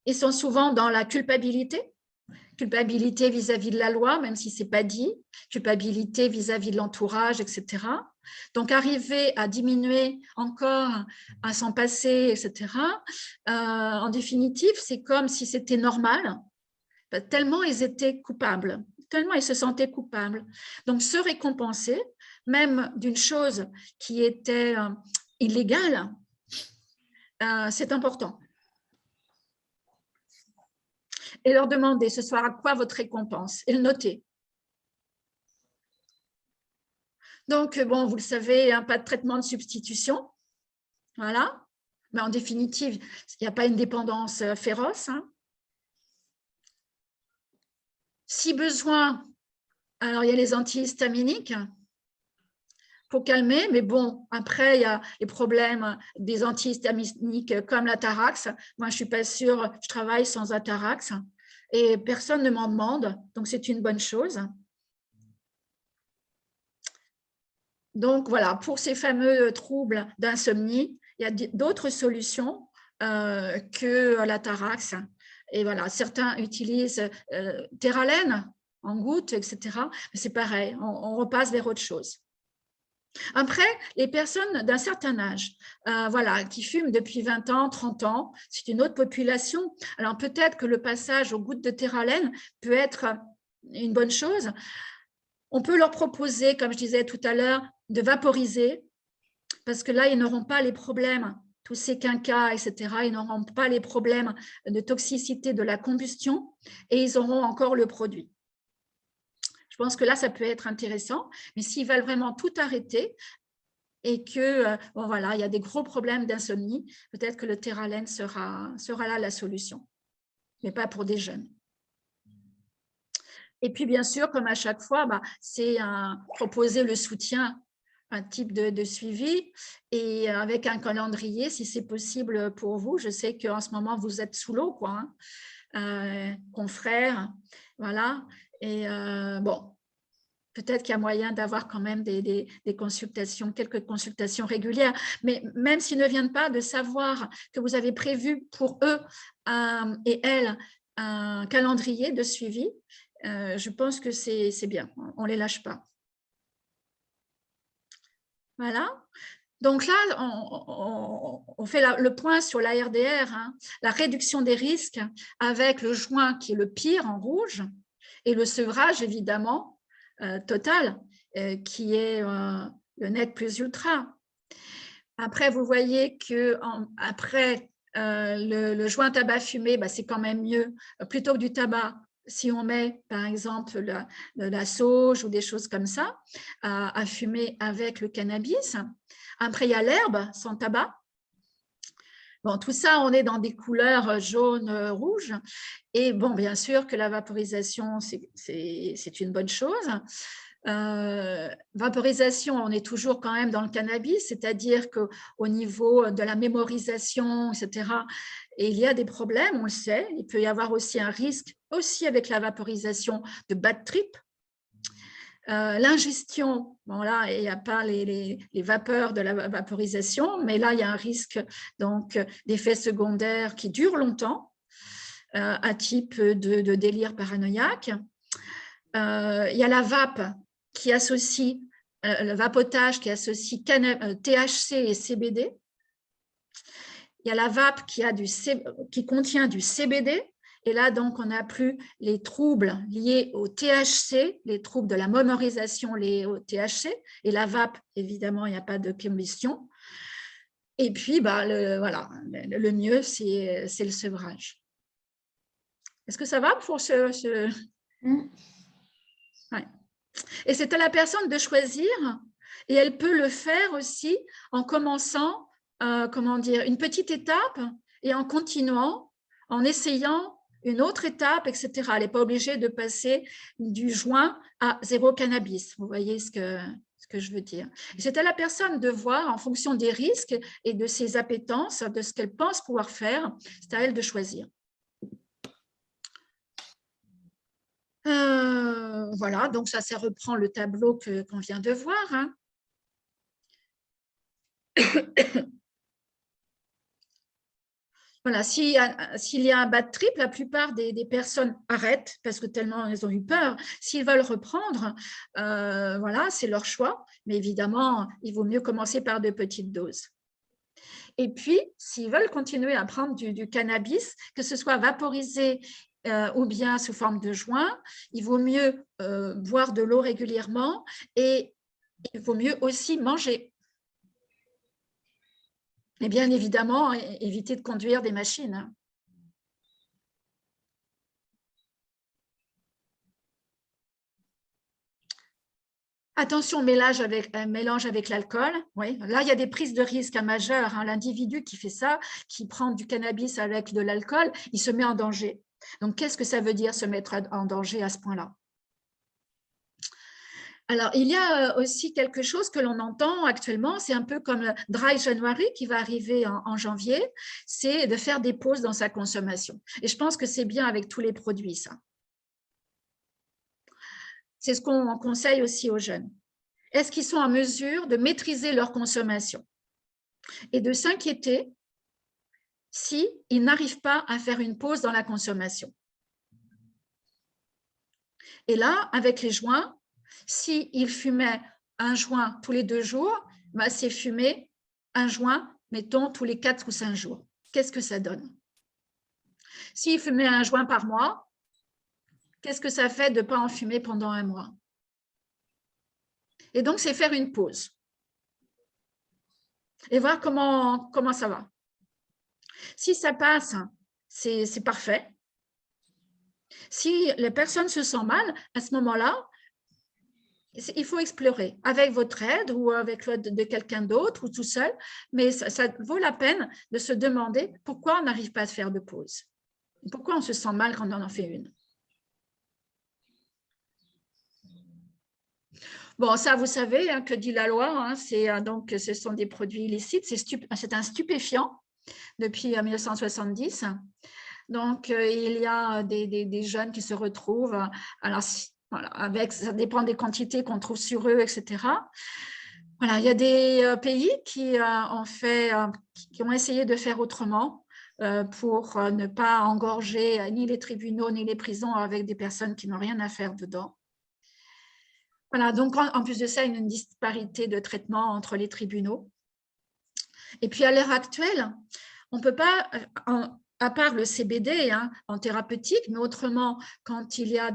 Ils sont souvent dans la culpabilité vis-à-vis de la loi, même si ce n'est pas dit, culpabilité vis-à-vis de l'entourage, etc. Donc, arriver à diminuer encore, à s'en passer, etc., en définitive, c'est comme si c'était normal, tellement ils étaient coupables, tellement ils se sentaient coupables. Donc, se récompenser, même d'une chose qui était illégale, c'est important. Et leur demander ce soir à quoi votre récompense et le noter. Donc, bon, vous le savez, hein, pas de traitement de substitution. Voilà. Mais en définitive, il n'y a pas une dépendance féroce. Hein. Si besoin, alors il y a les antihistaminiques pour calmer, mais bon, après, il y a les problèmes des antihistaminiques comme l'Atarax. Moi, je ne suis pas sûre, je travaille sans Atarax et personne ne m'en demande, donc c'est une bonne chose. Donc, voilà, pour ces fameux troubles d'insomnie, il y a d'autres solutions que l'Atarax. Et voilà, certains utilisent Theralène en gouttes, etc. Mais c'est pareil, on repasse vers autre chose. Après, les personnes d'un certain âge, voilà, qui fument depuis 20 ans, 30 ans, c'est une autre population. Alors, peut-être que le passage aux gouttes de Theralène peut être une bonne chose. On peut leur proposer, comme je disais tout à l'heure, de vaporiser, parce que là, ils n'auront pas les problèmes, tous ces quinquas, etc., ils n'auront pas les problèmes de toxicité de la combustion et ils auront encore le produit. Je pense que là, ça peut être intéressant, mais s'ils veulent vraiment tout arrêter et que, bon, voilà, il y a des gros problèmes d'insomnie, peut-être que le Theralène sera là la solution, mais pas pour des jeunes. Et puis, bien sûr, comme à chaque fois, c'est proposer le soutien, un type de suivi et avec un calendrier, si c'est possible pour vous. Je sais qu'en ce moment, vous êtes sous l'eau, quoi, hein, confrères, voilà. Et bon, peut-être qu'il y a moyen d'avoir quand même des consultations, quelques consultations régulières, mais même s'ils ne viennent pas, de savoir que vous avez prévu pour eux et elles un calendrier de suivi, je pense que c'est bien, on ne les lâche pas. Voilà. Donc là, on fait le point sur la RDR, hein, la réduction des risques avec le joint qui est le pire en rouge et le sevrage évidemment total qui est le net plus ultra. Après, vous voyez que après le joint tabac fumé, c'est quand même mieux plutôt que du tabac. Si on met, par exemple, de la sauge ou des choses comme ça à fumer avec le cannabis. Après, il y a l'herbe sans tabac. Bon, tout ça, on est dans des couleurs jaune, rouge. Et bon, bien sûr que la vaporisation, c'est une bonne chose. Vaporisation, on est toujours quand même dans le cannabis, c'est-à-dire qu'au niveau de la mémorisation, etc., et il y a des problèmes, on le sait. Il peut y avoir aussi un risque, aussi avec la vaporisation, de bad trip. L'ingestion, bon là, il n'y a pas les vapeurs de la vaporisation, mais là, il y a un risque d'effets secondaires qui durent longtemps, à type de délire paranoïaque. Il y a la vape qui associe, le vapotage qui associe THC et CBD. Il y a la vape qui contient du CBD. Et là, donc, on n'a plus les troubles liés au THC, les troubles de la mémorisation liés au THC. Et la vape, évidemment, il n'y a pas de combustion. Et puis, voilà, le mieux, c'est le sevrage. Est-ce que ça va pour ce... Ouais. Et c'est à la personne de choisir. Et elle peut le faire aussi en commençant, une petite étape et en continuant, en essayant une autre étape, etc. Elle n'est pas obligée de passer du joint à 0 cannabis. Vous voyez ce que que je veux dire. C'est à la personne de voir en fonction des risques et de ses appétences, de ce qu'elle pense pouvoir faire. C'est à elle de choisir. Voilà, donc ça reprend le tableau qu'on vient de voir. Hein. Voilà, s'il y a un bad trip, la plupart des personnes arrêtent parce que tellement elles ont eu peur. S'ils veulent reprendre, voilà, c'est leur choix. Mais évidemment, il vaut mieux commencer par de petites doses. Et puis, s'ils veulent continuer à prendre du cannabis, que ce soit vaporisé ou bien sous forme de joint, il vaut mieux boire de l'eau régulièrement et il vaut mieux aussi manger. Et bien évidemment, éviter de conduire des machines. Attention, mélange avec l'alcool. Oui. Là, il y a des prises de risque majeures. Hein. L'individu qui fait ça, qui prend du cannabis avec de l'alcool, il se met en danger. Donc, qu'est-ce que ça veut dire se mettre en danger à ce point-là? Alors, il y a aussi quelque chose que l'on entend actuellement, c'est un peu comme Dry January qui va arriver en janvier, c'est de faire des pauses dans sa consommation. Et je pense que c'est bien avec tous les produits, ça. C'est ce qu'on conseille aussi aux jeunes. Est-ce qu'ils sont en mesure de maîtriser leur consommation et de s'inquiéter s'ils n'arrivent pas à faire une pause dans la consommation? Et là, avec les joints, s'ils fumaient un joint tous les 2 jours, bah, c'est fumer un joint, mettons, tous les 4 ou 5 jours. Qu'est-ce que ça donne? S'ils fumaient un joint par mois, qu'est-ce que ça fait de ne pas en fumer pendant 1 mois? Et donc, c'est faire une pause et voir comment ça va. Si ça passe, c'est parfait. Si les personnes se sentent mal, à ce moment-là, il faut explorer avec votre aide ou avec l'aide de quelqu'un d'autre ou tout seul, mais ça vaut la peine de se demander pourquoi on n'arrive pas à faire de pause. Pourquoi on se sent mal quand on en fait une. Bon, ça, vous savez, hein, que dit la loi, hein, donc, ce sont des produits illicites, c'est un stupéfiant depuis 1970. Donc, il y a des jeunes qui se retrouvent, alors, voilà, ça dépend des quantités qu'on trouve sur eux, etc. Voilà, il y a des pays qui ont essayé de faire autrement pour ne pas engorger ni les tribunaux ni les prisons avec des personnes qui n'ont rien à faire dedans. Voilà, donc en plus de ça, il y a une disparité de traitement entre les tribunaux. Et puis à l'heure actuelle, on ne peut pas, à part le CBD hein, en thérapeutique, mais autrement, quand il y a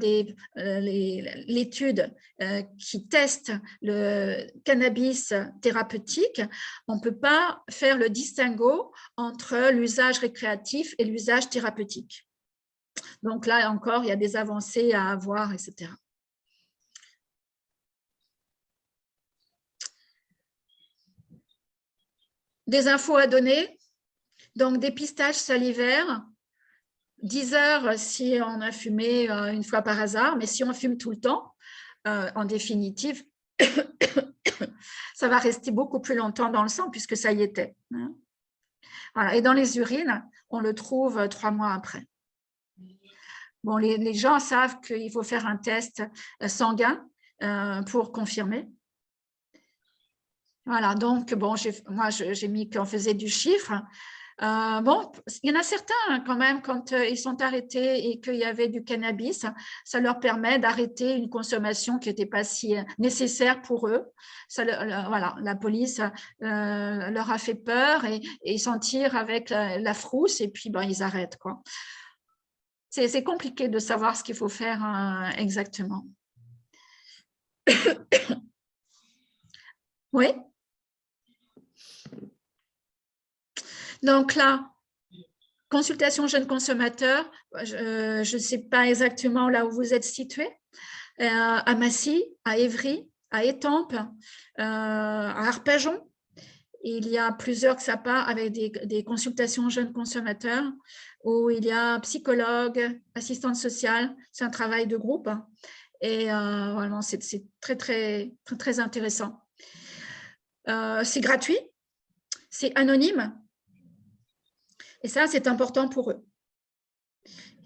l'étude qui teste le cannabis thérapeutique, on ne peut pas faire le distinguo entre l'usage récréatif et l'usage thérapeutique. Donc là encore, il y a des avancées à avoir, etc. Des infos à donner, donc dépistage salivaire, 10 heures si on a fumé une fois par hasard, mais si on fume tout le temps, en définitive, ça va rester beaucoup plus longtemps dans le sang puisque ça y était. Voilà. Et dans les urines, on le trouve 3 mois après. Bon, les gens savent qu'il faut faire un test sanguin pour confirmer. Voilà, donc, bon, moi, j'ai mis qu'on faisait du chiffre. Bon, il y en a certains quand même, quand ils sont arrêtés et qu'il y avait du cannabis, ça leur permet d'arrêter une consommation qui n'était pas si nécessaire pour eux. Voilà, la police leur a fait peur et ils s'en tirent avec la frousse et puis ben, ils arrêtent, quoi. C'est compliqué de savoir ce qu'il faut faire exactement. Oui. Donc là, consultation jeunes consommateurs, je ne sais pas exactement là où vous êtes situé, à Massy, à Évry, à Étampes, à Arpajon. Il y a plusieurs XAPA avec des consultations jeunes consommateurs où il y a psychologue, assistante sociale, c'est un travail de groupe et vraiment c'est très, très, très, très intéressant. c'est gratuit, c'est anonyme. Et ça, c'est important pour eux.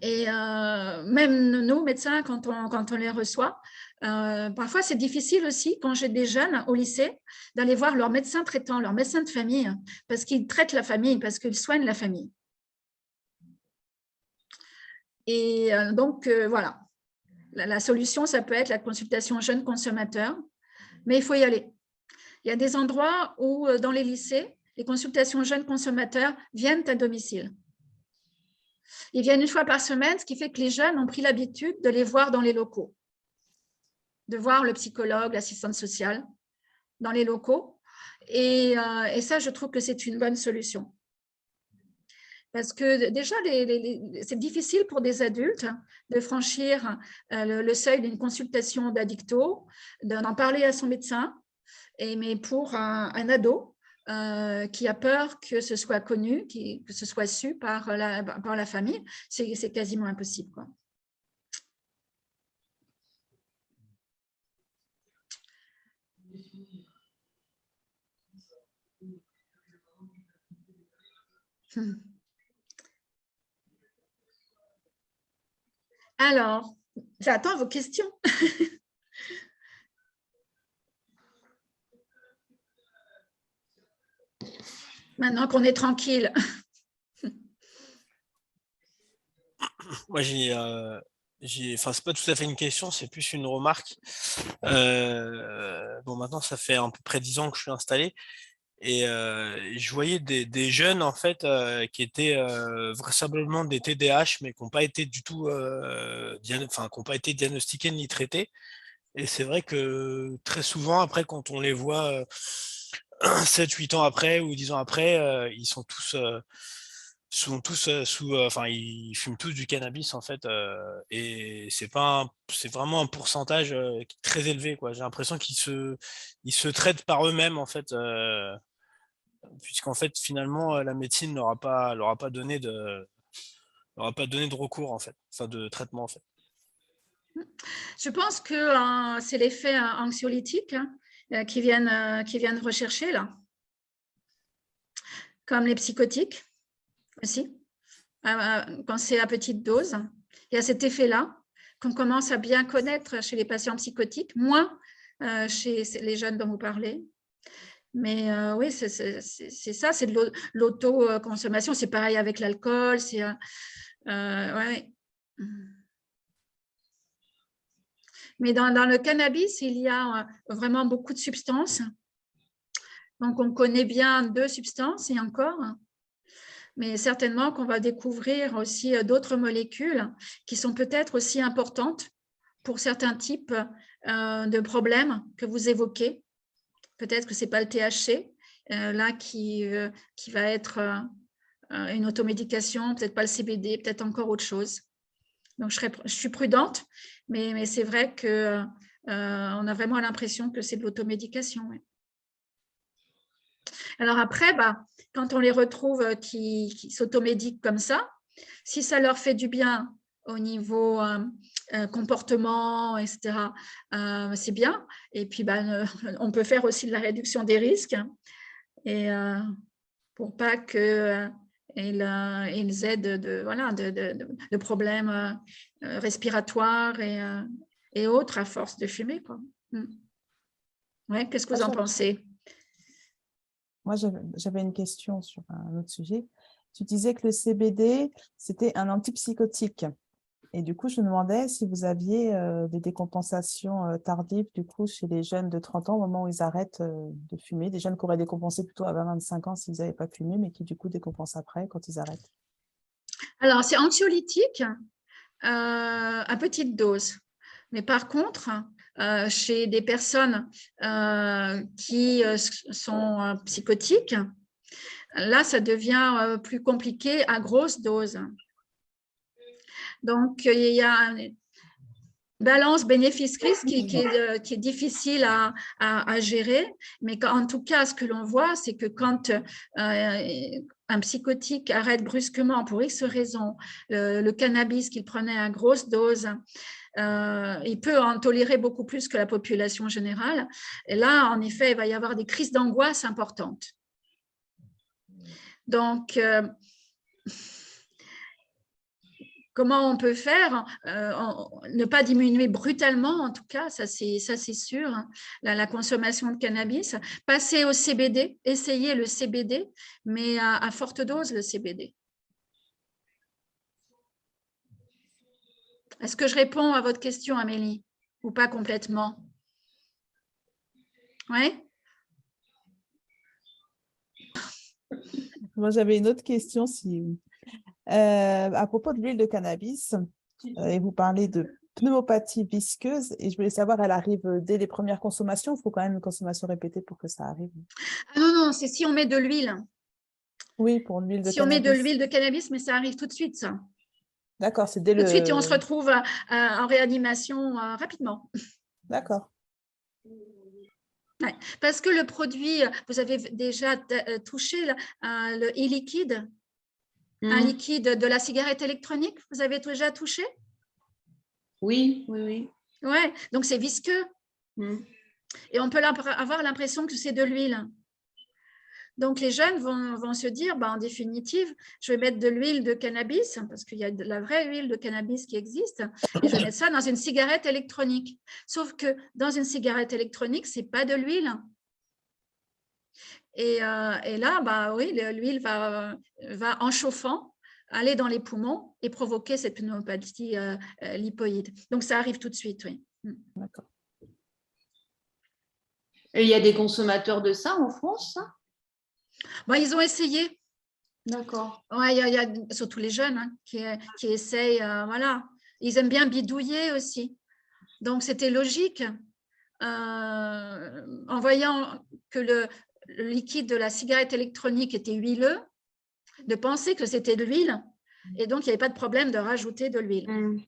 Et même nous, médecins, quand on les reçoit, parfois c'est difficile aussi, quand j'ai des jeunes au lycée, d'aller voir leur médecin traitant, leur médecin de famille, parce qu'ils traitent la famille, parce qu'ils soignent la famille. Et donc, voilà. La solution, ça peut être la consultation jeune consommateur, mais il faut y aller. Il y a des endroits où, dans les lycées, les consultations jeunes consommateurs viennent à domicile. Ils viennent une fois par semaine, ce qui fait que les jeunes ont pris l'habitude de les voir dans les locaux, de voir le psychologue, l'assistante sociale dans les locaux. Et ça, je trouve que c'est une bonne solution. Parce que déjà, c'est difficile pour des adultes de franchir le seuil d'une consultation d'addicto, d'en parler à son médecin. Mais pour un ado qui a peur que ce soit connu, que ce soit su par la famille, c'est quasiment impossible, quoi. Alors, j'attends vos questions. Maintenant qu'on est tranquille. Moi, enfin, c'est pas tout à fait une question, c'est plus une remarque. Bon, maintenant, ça fait à peu près 10 ans que je suis installé. Et je voyais des jeunes, en fait, qui étaient vraisemblablement des TDAH, mais qui n'ont pas été du tout, enfin, qui n'ont pas été diagnostiqués ni traités. Et c'est vrai que très souvent, après, quand on les voit 7-8 ans après ou 10 ans après, ils sont tous enfin, ils fument tous du cannabis, en fait, et c'est vraiment un pourcentage très élevé, quoi. J'ai l'impression qu'ils se traitent par eux-mêmes, en fait, puisqu'en fait, finalement, la médecine leur a pas donné de recours, en fait, enfin, de traitement, en fait. Je pense que c'est l'effet anxiolytique qui viennent rechercher là, comme les psychotiques aussi, quand c'est à petite dose. Il y a cet effet-là qu'on commence à bien connaître chez les patients psychotiques, moins chez les jeunes dont vous parlez. Mais oui, c'est ça, c'est de l'autoconsommation. C'est pareil avec l'alcool. Ouais. Mais dans le cannabis, il y a vraiment beaucoup de substances. Donc, on connaît bien 2 substances et encore. Mais certainement qu'on va découvrir aussi d'autres molécules qui sont peut-être aussi importantes pour certains types de problèmes que vous évoquez. Peut-être que ce n'est pas le THC, là, qui va être une automédication, peut-être pas le CBD, peut-être encore autre chose. Donc, je suis prudente, mais c'est vrai qu'on a vraiment l'impression que c'est de l'automédication. Ouais. Alors après, quand on les retrouve qui s'automédiquent comme ça, si ça leur fait du bien au niveau comportement, etc., c'est bien. Et puis, on peut faire aussi de la réduction des risques et pour pas qu'ils aient de problèmes respiratoires et autres à force de fumer, quoi. Ouais, qu'est-ce que vous en pensez? Moi, j'avais une question sur un autre sujet. Tu disais que le CBD, c'était un antipsychotique. Et du coup, je me demandais si vous aviez des décompensations tardives du coup, chez les jeunes de 30 ans au moment où ils arrêtent de fumer. Des jeunes qui auraient décompensé plutôt à 25 ans s'ils n'avaient pas fumé, mais qui du coup décompensent après quand ils arrêtent. Alors, c'est anxiolytique à petite dose. Mais par contre, chez des personnes qui sont psychotiques, là, ça devient plus compliqué à grosse dose. Donc, il y a une balance bénéfice-risque qui est difficile à gérer. Mais en tout cas, ce que l'on voit, c'est que quand un psychotique arrête brusquement pour X raisons le cannabis qu'il prenait à grosse dose, il peut en tolérer beaucoup plus que la population générale. Et là, en effet, il va y avoir des crises d'angoisse importantes. Donc, comment on peut faire ne pas diminuer brutalement, en tout cas, ça c'est sûr, hein, la consommation de cannabis. Passer au CBD, essayer le CBD, mais à forte dose le CBD. Est-ce que je réponds à votre question, Amélie, ou pas complètement? Oui? Moi, j'avais une autre question à propos de l'huile de cannabis. Et vous parlez de pneumopathie visqueuse et je voulais savoir, elle arrive dès les premières consommations, il faut quand même une consommation répétée pour que ça arrive? Ah non, c'est si on met de l'huile. Oui, pour l'huile de Si on met de cannabis. l'huile de cannabis, mais ça arrive tout de suite, ça. D'accord, c'est dès Tout de suite, et on se retrouve en réanimation rapidement. D'accord. Ouais, parce que le produit, vous avez déjà touché le e-liquide, un liquide de la cigarette électronique, vous avez déjà touché? Oui, oui, oui. Ouais, donc c'est visqueux. Et on peut avoir l'impression que c'est de l'huile. Donc, les jeunes vont se dire, en définitive, je vais mettre de l'huile de cannabis, parce qu'il y a de la vraie huile de cannabis qui existe, et je vais mettre ça dans une cigarette électronique. Sauf que dans une cigarette électronique, ce n'est pas de l'huile. Et là, oui, l'huile va en chauffant, aller dans les poumons et provoquer cette pneumopathie lipoïde. Donc, ça arrive tout de suite, oui. D'accord. Et il y a des consommateurs de ça en France, ça? Ils ont essayé. D'accord. Ouais, il y a surtout les jeunes hein, qui essayent, voilà. Ils aiment bien bidouiller aussi. Donc, c'était logique, en voyant que le liquide de la cigarette électronique était huileux, de penser que c'était de l'huile. Et donc, il n'y avait pas de problème de rajouter de l'huile.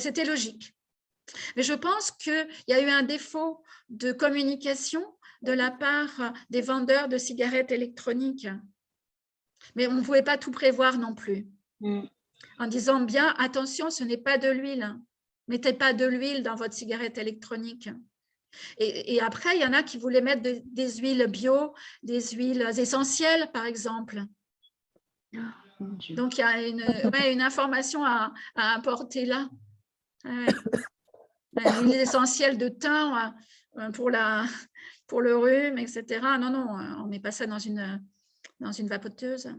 C'était logique. Mais je pense qu'il y a eu un défaut de communication de la part des vendeurs de cigarettes électroniques. Mais on ne pouvait pas tout prévoir non plus. En disant bien, attention, ce n'est pas de l'huile. Mettez pas de l'huile dans votre cigarette électronique. Et après, il y en a qui voulaient mettre des huiles bio, des huiles essentielles, par exemple. Donc, il y a une information à apporter là. L'huile essentielle de thym pour le rhume, etc. Non, on ne met pas ça dans une vapoteuse.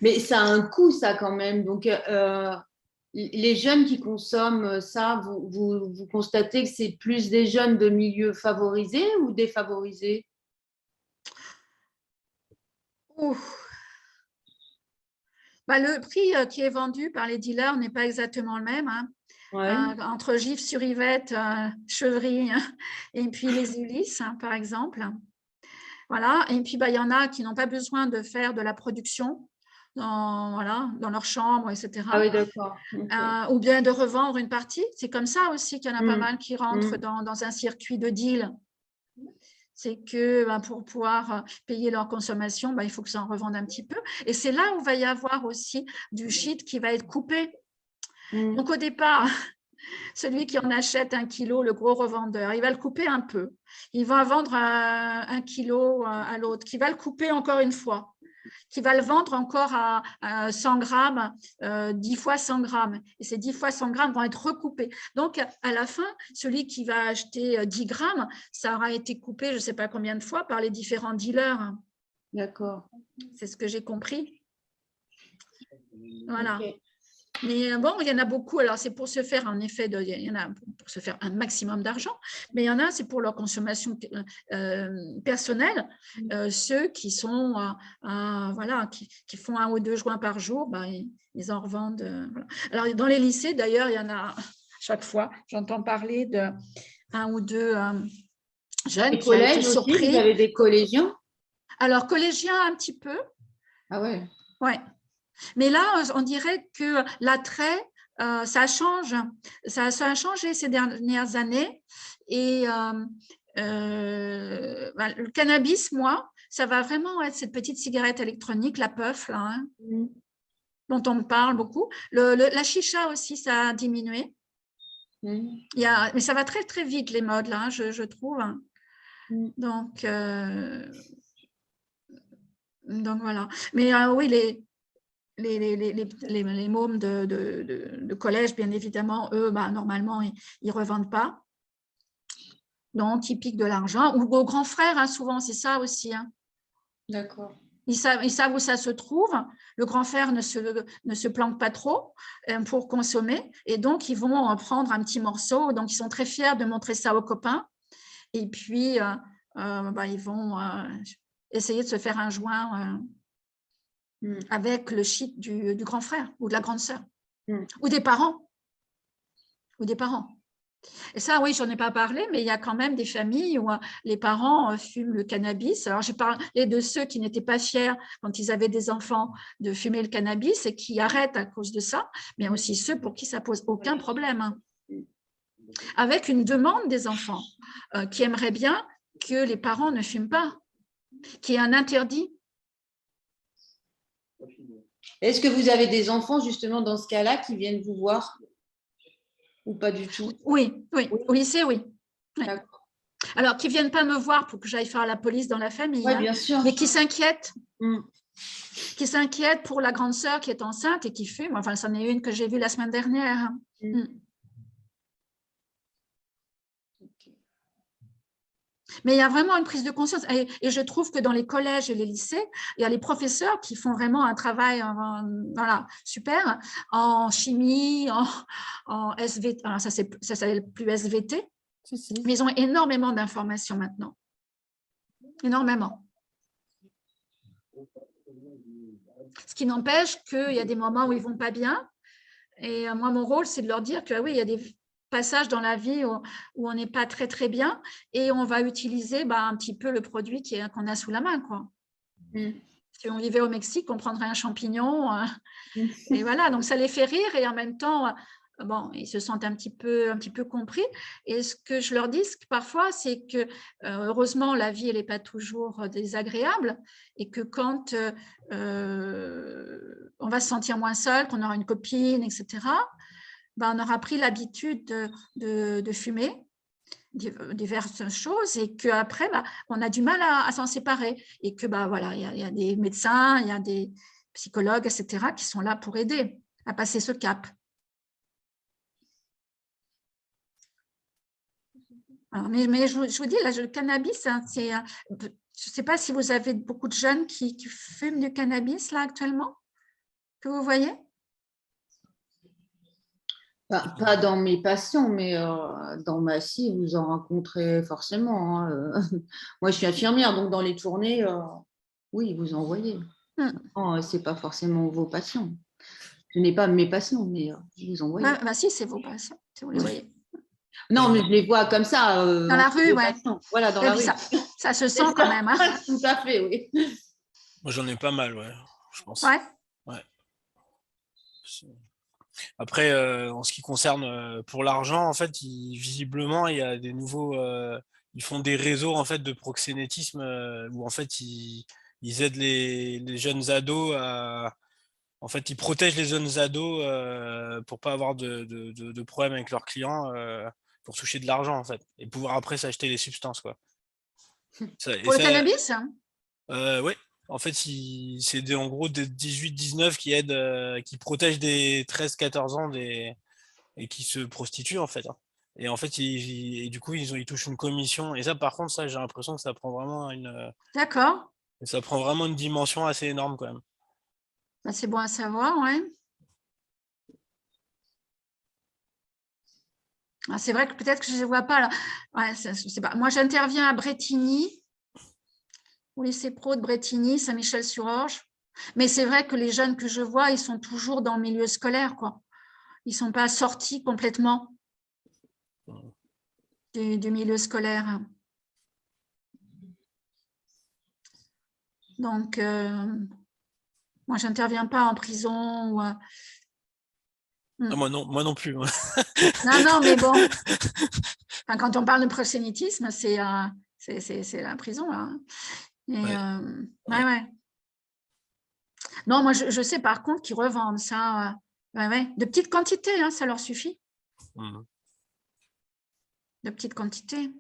Mais ça a un coût, ça, quand même. Donc, les jeunes qui consomment ça, vous constatez que c'est plus des jeunes de milieux favorisés ou défavorisés? Le prix qui est vendu par les dealers n'est pas exactement le même. Hein. Ouais. Entre Gif-sur-Yvette, Chevry et puis les Ulysses, hein, par exemple. Voilà. Et puis, il y en a qui n'ont pas besoin de faire de la production dans leur chambre, etc. Ah oui, d'accord. Okay. Ou bien de revendre une partie. C'est comme ça aussi qu'il y en a pas mal qui rentrent dans un circuit de deal. C'est que pour pouvoir payer leur consommation, il faut que ça en revende un petit peu. Et c'est là où il va y avoir aussi du shit qui va être coupé. Donc, au départ, celui qui en achète 1 kilo, le gros revendeur, il va le couper un peu. Il va vendre 1 kilo à l'autre, qui va le couper encore une fois, qui va le vendre encore à 100 grammes, 10 fois 100 grammes. Et ces 10 fois 100 grammes vont être recoupés. Donc, à la fin, celui qui va acheter 10 grammes, ça aura été coupé, je ne sais pas combien de fois, par les différents dealers. D'accord. C'est ce que j'ai compris. Voilà. Okay. Mais bon, il y en a beaucoup. Alors, c'est pour se faire, en effet, il y en a pour se faire un maximum d'argent, mais il y en a, c'est pour leur consommation personnelle. Ceux qui sont, qui font 1 ou 2 joints par jour, ils en revendent. Voilà. Alors, dans les lycées, d'ailleurs, il y en a chaque fois, j'entends parler de 1 ou 2 jeunes. Les collèges aussi, vous avez des collégiens? Alors, collégiens, un petit peu. Ah ouais. Ouais. Mais là, on dirait que l'attrait ça change. Ça a changé ces dernières années. Et le cannabis, moi, ça va vraiment être cette petite cigarette électronique, la puff, là, hein, dont on me parle beaucoup. La chicha aussi, ça a diminué. Mais ça va très, très vite, les modes, là, hein, je trouve. Donc voilà. Mais oui, les mômes de collège, bien évidemment, eux, normalement, ils ne revendent pas. Donc, ils piquent de l'argent. Ou aux grands frères, hein, souvent, c'est ça aussi. Hein. D'accord. Ils savent où ça se trouve. Le grand frère ne se planque pas trop pour consommer. Et donc, ils vont en prendre un petit morceau. Donc, ils sont très fiers de montrer ça aux copains. Et puis, ils vont essayer de se faire un joint avec le shit du grand frère ou de la grande sœur. Ou des parents. Et ça, oui, j'en ai pas parlé, mais il y a quand même des familles où les parents fument le cannabis. Alors, j'ai parlé de ceux qui n'étaient pas fiers quand ils avaient des enfants de fumer le cannabis et qui arrêtent à cause de ça, mais aussi ceux pour qui ça pose aucun problème. Hein. Avec une demande des enfants qui aimeraient bien que les parents ne fument pas, qui est un interdit. Est-ce que vous avez des enfants justement dans ce cas-là qui viennent vous voir ou pas du tout? Oui. Au lycée, oui. D'accord. Alors, qui ne viennent pas me voir pour que j'aille faire la police dans la famille, Oui, bien sûr. mais qui s'inquiètent. Qui s'inquiètent pour la grande sœur qui est enceinte et qui fume. Enfin, c'en est une que j'ai vue la semaine dernière. Mais il y a vraiment une prise de conscience. Et je trouve que dans les collèges et les lycées, il y a les professeurs qui font vraiment un travail super en chimie, en SVT. Alors ça s'appelle plus SVT, mais ils ont énormément d'informations maintenant. Énormément. Ce qui n'empêche qu'il y a des moments où ils ne vont pas bien. Et moi, mon rôle, c'est de leur dire que oui, il y a des passages dans la vie où on n'est pas très, très bien et on va utiliser un petit peu le produit qu'on a sous la main. Quoi. Si on vivait au Mexique, on prendrait un champignon. Et voilà, donc ça les fait rire et en même temps, ils se sentent un petit peu compris. Et ce que je leur dis parfois, c'est que heureusement, la vie, elle n'est pas toujours désagréable et que quand on va se sentir moins seul, qu'on aura une copine, etc., on aura pris l'habitude de fumer diverses choses et qu'après, on a du mal à s'en séparer. Et que, il y a des médecins, il y a des psychologues, etc., qui sont là pour aider à passer ce cap. Alors, mais je vous dis, là, le cannabis, hein, je ne sais pas si vous avez beaucoup de jeunes qui fument du cannabis, là, actuellement, que vous voyez? Pas dans mes patients, mais dans ma scie, vous en rencontrez forcément. Hein. Moi, je suis infirmière, donc dans les tournées, oui, vous en voyez. Ce n'est pas forcément vos patients. Je n'ai pas mes patients, mais vous en voyez. Si, c'est vos patients, si vous les voyez. Non, mais je les vois comme ça. Dans la rue, oui. Voilà, dans la rue. Ça se sent quand même. Hein. Tout à fait, oui. Moi, j'en ai pas mal, ouais, je pense. Ouais. Après, en ce qui concerne pour l'argent, en fait, visiblement, il y a des nouveaux. Ils font des réseaux en fait de proxénétisme où en fait ils aident les jeunes ados à. En fait, ils protègent les jeunes ados pour pas avoir de problème avec leurs clients, pour toucher de l'argent en fait, et pouvoir après s'acheter les substances quoi. Pour le cannabis, hein. Oui. En fait, c'est en gros des 18-19 qui aident, qui protègent des 13-14 ans et qui se prostituent en fait. Hein. Et en fait, et du coup, ils touchent une commission. Et ça, par contre, ça, j'ai l'impression que ça prend vraiment D'accord. Ça prend vraiment une dimension assez énorme quand même. C'est bon à savoir, ouais. C'est vrai que peut-être que je ne les vois pas là. Ouais, je sais pas. Moi, j'interviens à Brétigny, au lycée pro de Brétigny, Saint-Michel-sur-Orge. Mais c'est vrai que les jeunes que je vois, ils sont toujours dans le milieu scolaire, quoi. Ils ne sont pas sortis complètement du milieu scolaire. Donc, moi, je n'interviens pas en prison. Ah, moi non plus. Moi. Non, mais bon, enfin, quand on parle de proxénétisme, c'est la prison, là. Et, Ouais. ouais. Non, moi, je sais par contre qu'ils revendent ça, ouais, de petites quantités, hein, ça leur suffit. Mhm. De petites quantités.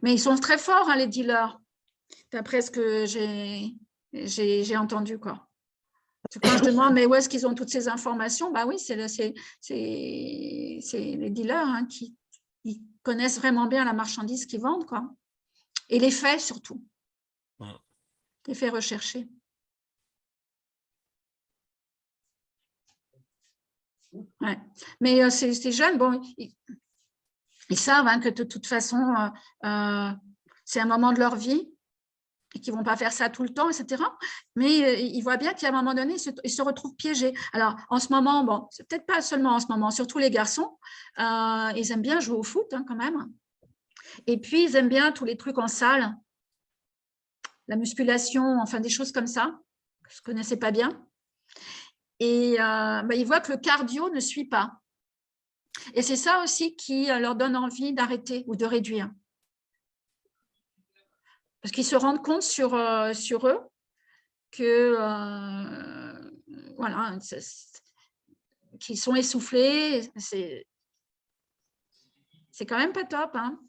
Mais ils sont très forts, hein, les dealers, d'après ce que j'ai entendu, quoi. Quand je demande, mais où est-ce qu'ils ont toutes ces informations? Bah oui, c'est les dealers, hein, qui ils connaissent vraiment bien la marchandise qu'ils vendent, quoi. Et les faits, surtout. Ouais. Les faits recherchés. Ouais. Mais ces jeunes, bon, ils savent, hein, que de toute façon, c'est un moment de leur vie et qu'ils ne vont pas faire ça tout le temps, etc. Mais ils voient bien qu'à un moment donné, ils se retrouvent piégés. Alors, en ce moment, bon, c'est peut-être pas seulement en ce moment, surtout les garçons, ils aiment bien jouer au foot, hein, quand même. Et puis, ils aiment bien tous les trucs en salle, la musculation, enfin des choses comme ça, que je ne connaissais pas bien. Et ils voient que le cardio ne suit pas. Et c'est ça aussi qui leur donne envie d'arrêter ou de réduire. Parce qu'ils se rendent compte sur eux que voilà, qu'ils sont essoufflés. C'est quand même pas top, hein.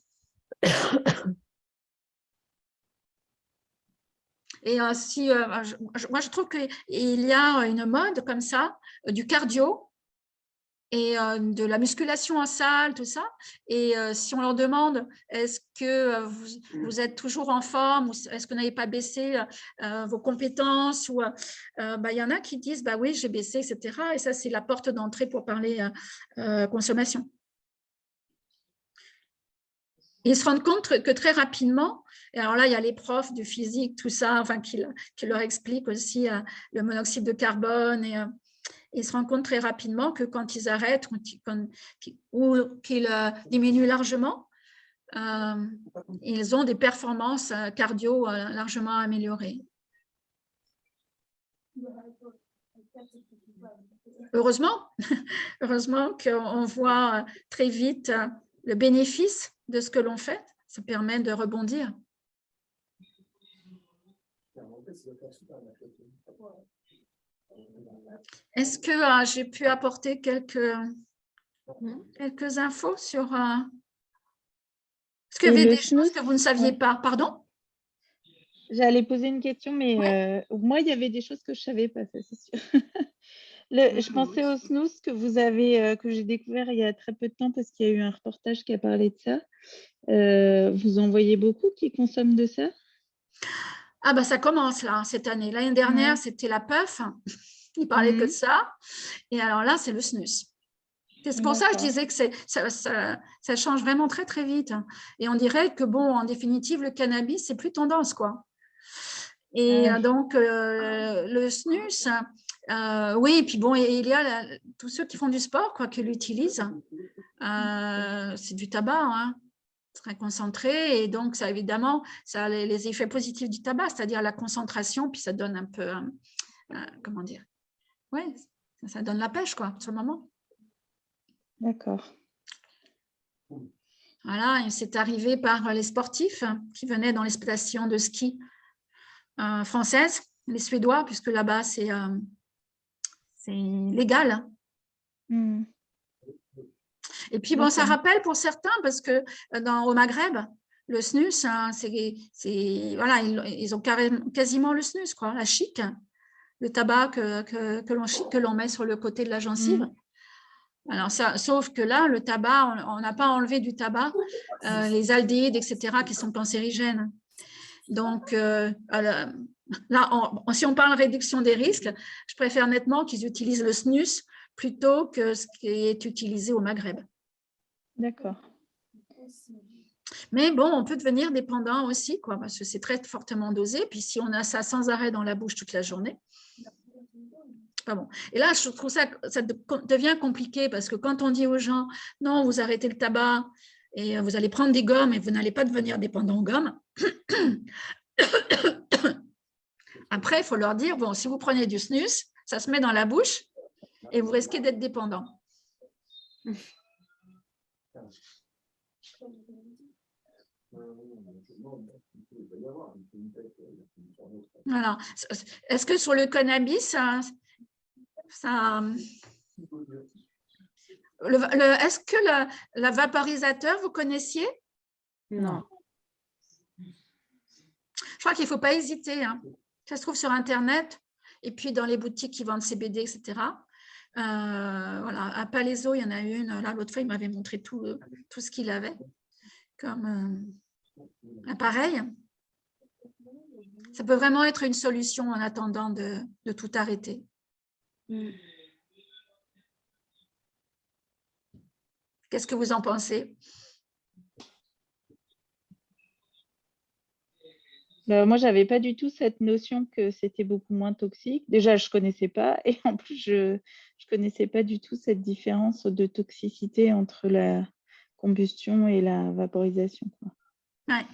Et moi, je trouve qu'il y a une mode comme ça, du cardio et de la musculation en salle, tout ça. Et si on leur demande, est-ce que vous êtes toujours en forme ou est-ce que vous n'avez pas baissé vos compétences ou il y en a qui disent, bah oui, j'ai baissé, etc. Et ça, c'est la porte d'entrée pour parler consommation. Ils se rendent compte que très rapidement, et alors là, il y a les profs du physique, tout ça, enfin, qui leur expliquent aussi le monoxyde de carbone. Et ils se rendent compte très rapidement que quand ils arrêtent ou qu'ils diminuent largement, ils ont des performances cardio largement améliorées. Heureusement, heureusement qu'on voit très vite le bénéfice de ce que l'on fait. Ça permet de rebondir. Est-ce que j'ai pu apporter quelques infos sur… Est-ce qu'il y avait des choses que vous ne saviez pas? Pardon? J'allais poser une question, mais moi, il y avait des choses que je ne savais pas, ça c'est sûr. Je pensais au snooze que vous avez, que j'ai découvert il y a très peu de temps parce qu'il y a eu un reportage qui a parlé de ça. Vous en voyez beaucoup qui consomment de ça? Ah bah ça commence là, cette année. L'année dernière, c'était la puff. Il parlait que de ça. Et alors là, c'est le snus. C'est pour ça que je disais que ça change vraiment très, très vite. Et on dirait que, bon, en définitive, le cannabis, c'est plus tendance, quoi. Et donc, le snus, oui, et puis bon, il y a tous ceux qui font du sport, quoi, qui l'utilisent. C'est du tabac, hein, très concentré. Et donc, ça, évidemment, ça a les effets positifs du tabac, c'est-à-dire la concentration, puis ça donne un peu, comment dire, ouais, ça donne la pêche, quoi, sur le moment. D'accord. Voilà, c'est arrivé par les sportifs qui venaient dans les stations de ski françaises, les Suédois, puisque là-bas, c'est légal. Et puis, bon, ça rappelle pour certains, parce que au Maghreb, le snus, hein, voilà, ils ont quasiment le snus, quoi, la chic, le tabac que l'on met sur le côté de la gencive. Alors ça, sauf que là, le tabac, on n'a pas enlevé du tabac les aldéhydes, etc., qui sont cancérigènes. Donc, là, si on parle de réduction des risques, je préfère nettement qu'ils utilisent le snus plutôt que ce qui est utilisé au Maghreb. D'accord. Mais bon, on peut devenir dépendant aussi, quoi, parce que c'est très fortement dosé. Puis si on a ça sans arrêt dans la bouche toute la journée, pas bon. Et là, je trouve ça devient compliqué parce que quand on dit aux gens, non, vous arrêtez le tabac et vous allez prendre des gommes et vous n'allez pas devenir dépendant aux gommes, Après, il faut leur dire, bon, si vous prenez du snus, ça se met dans la bouche et vous risquez d'être dépendant. Voilà. Est-ce que sur le cannabis, est-ce que la vaporisateur, vous connaissiez? Non. Je crois qu'il ne faut pas hésiter. Hein. Ça se trouve sur Internet et puis dans les boutiques qui vendent CBD, etc. Voilà. À Palaiso, il y en a une. Là, l'autre fois, il m'avait montré tout ce qu'il avait comme appareil. Ça peut vraiment être une solution en attendant de tout arrêter. Qu'est-ce que vous en pensez? Moi, je n'avais pas du tout cette notion que c'était beaucoup moins toxique. Déjà, je ne connaissais pas. Et en plus, je ne connaissais pas du tout cette différence de toxicité entre la combustion et la vaporisation. Ouais.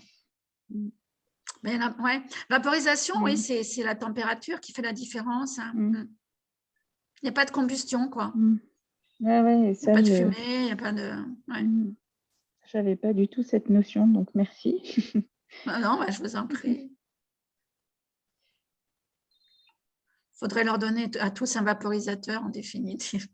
Mais ouais. Vaporisation, oui, c'est la température qui fait la différence. Hein. Il n'y a pas de combustion, quoi. Ouais, il n'y a pas de fumée, il n'y a pas de... Ouais. Je n'avais pas du tout cette notion, donc merci. Non, je vous en prie. Il faudrait leur donner à tous un vaporisateur, en définitive.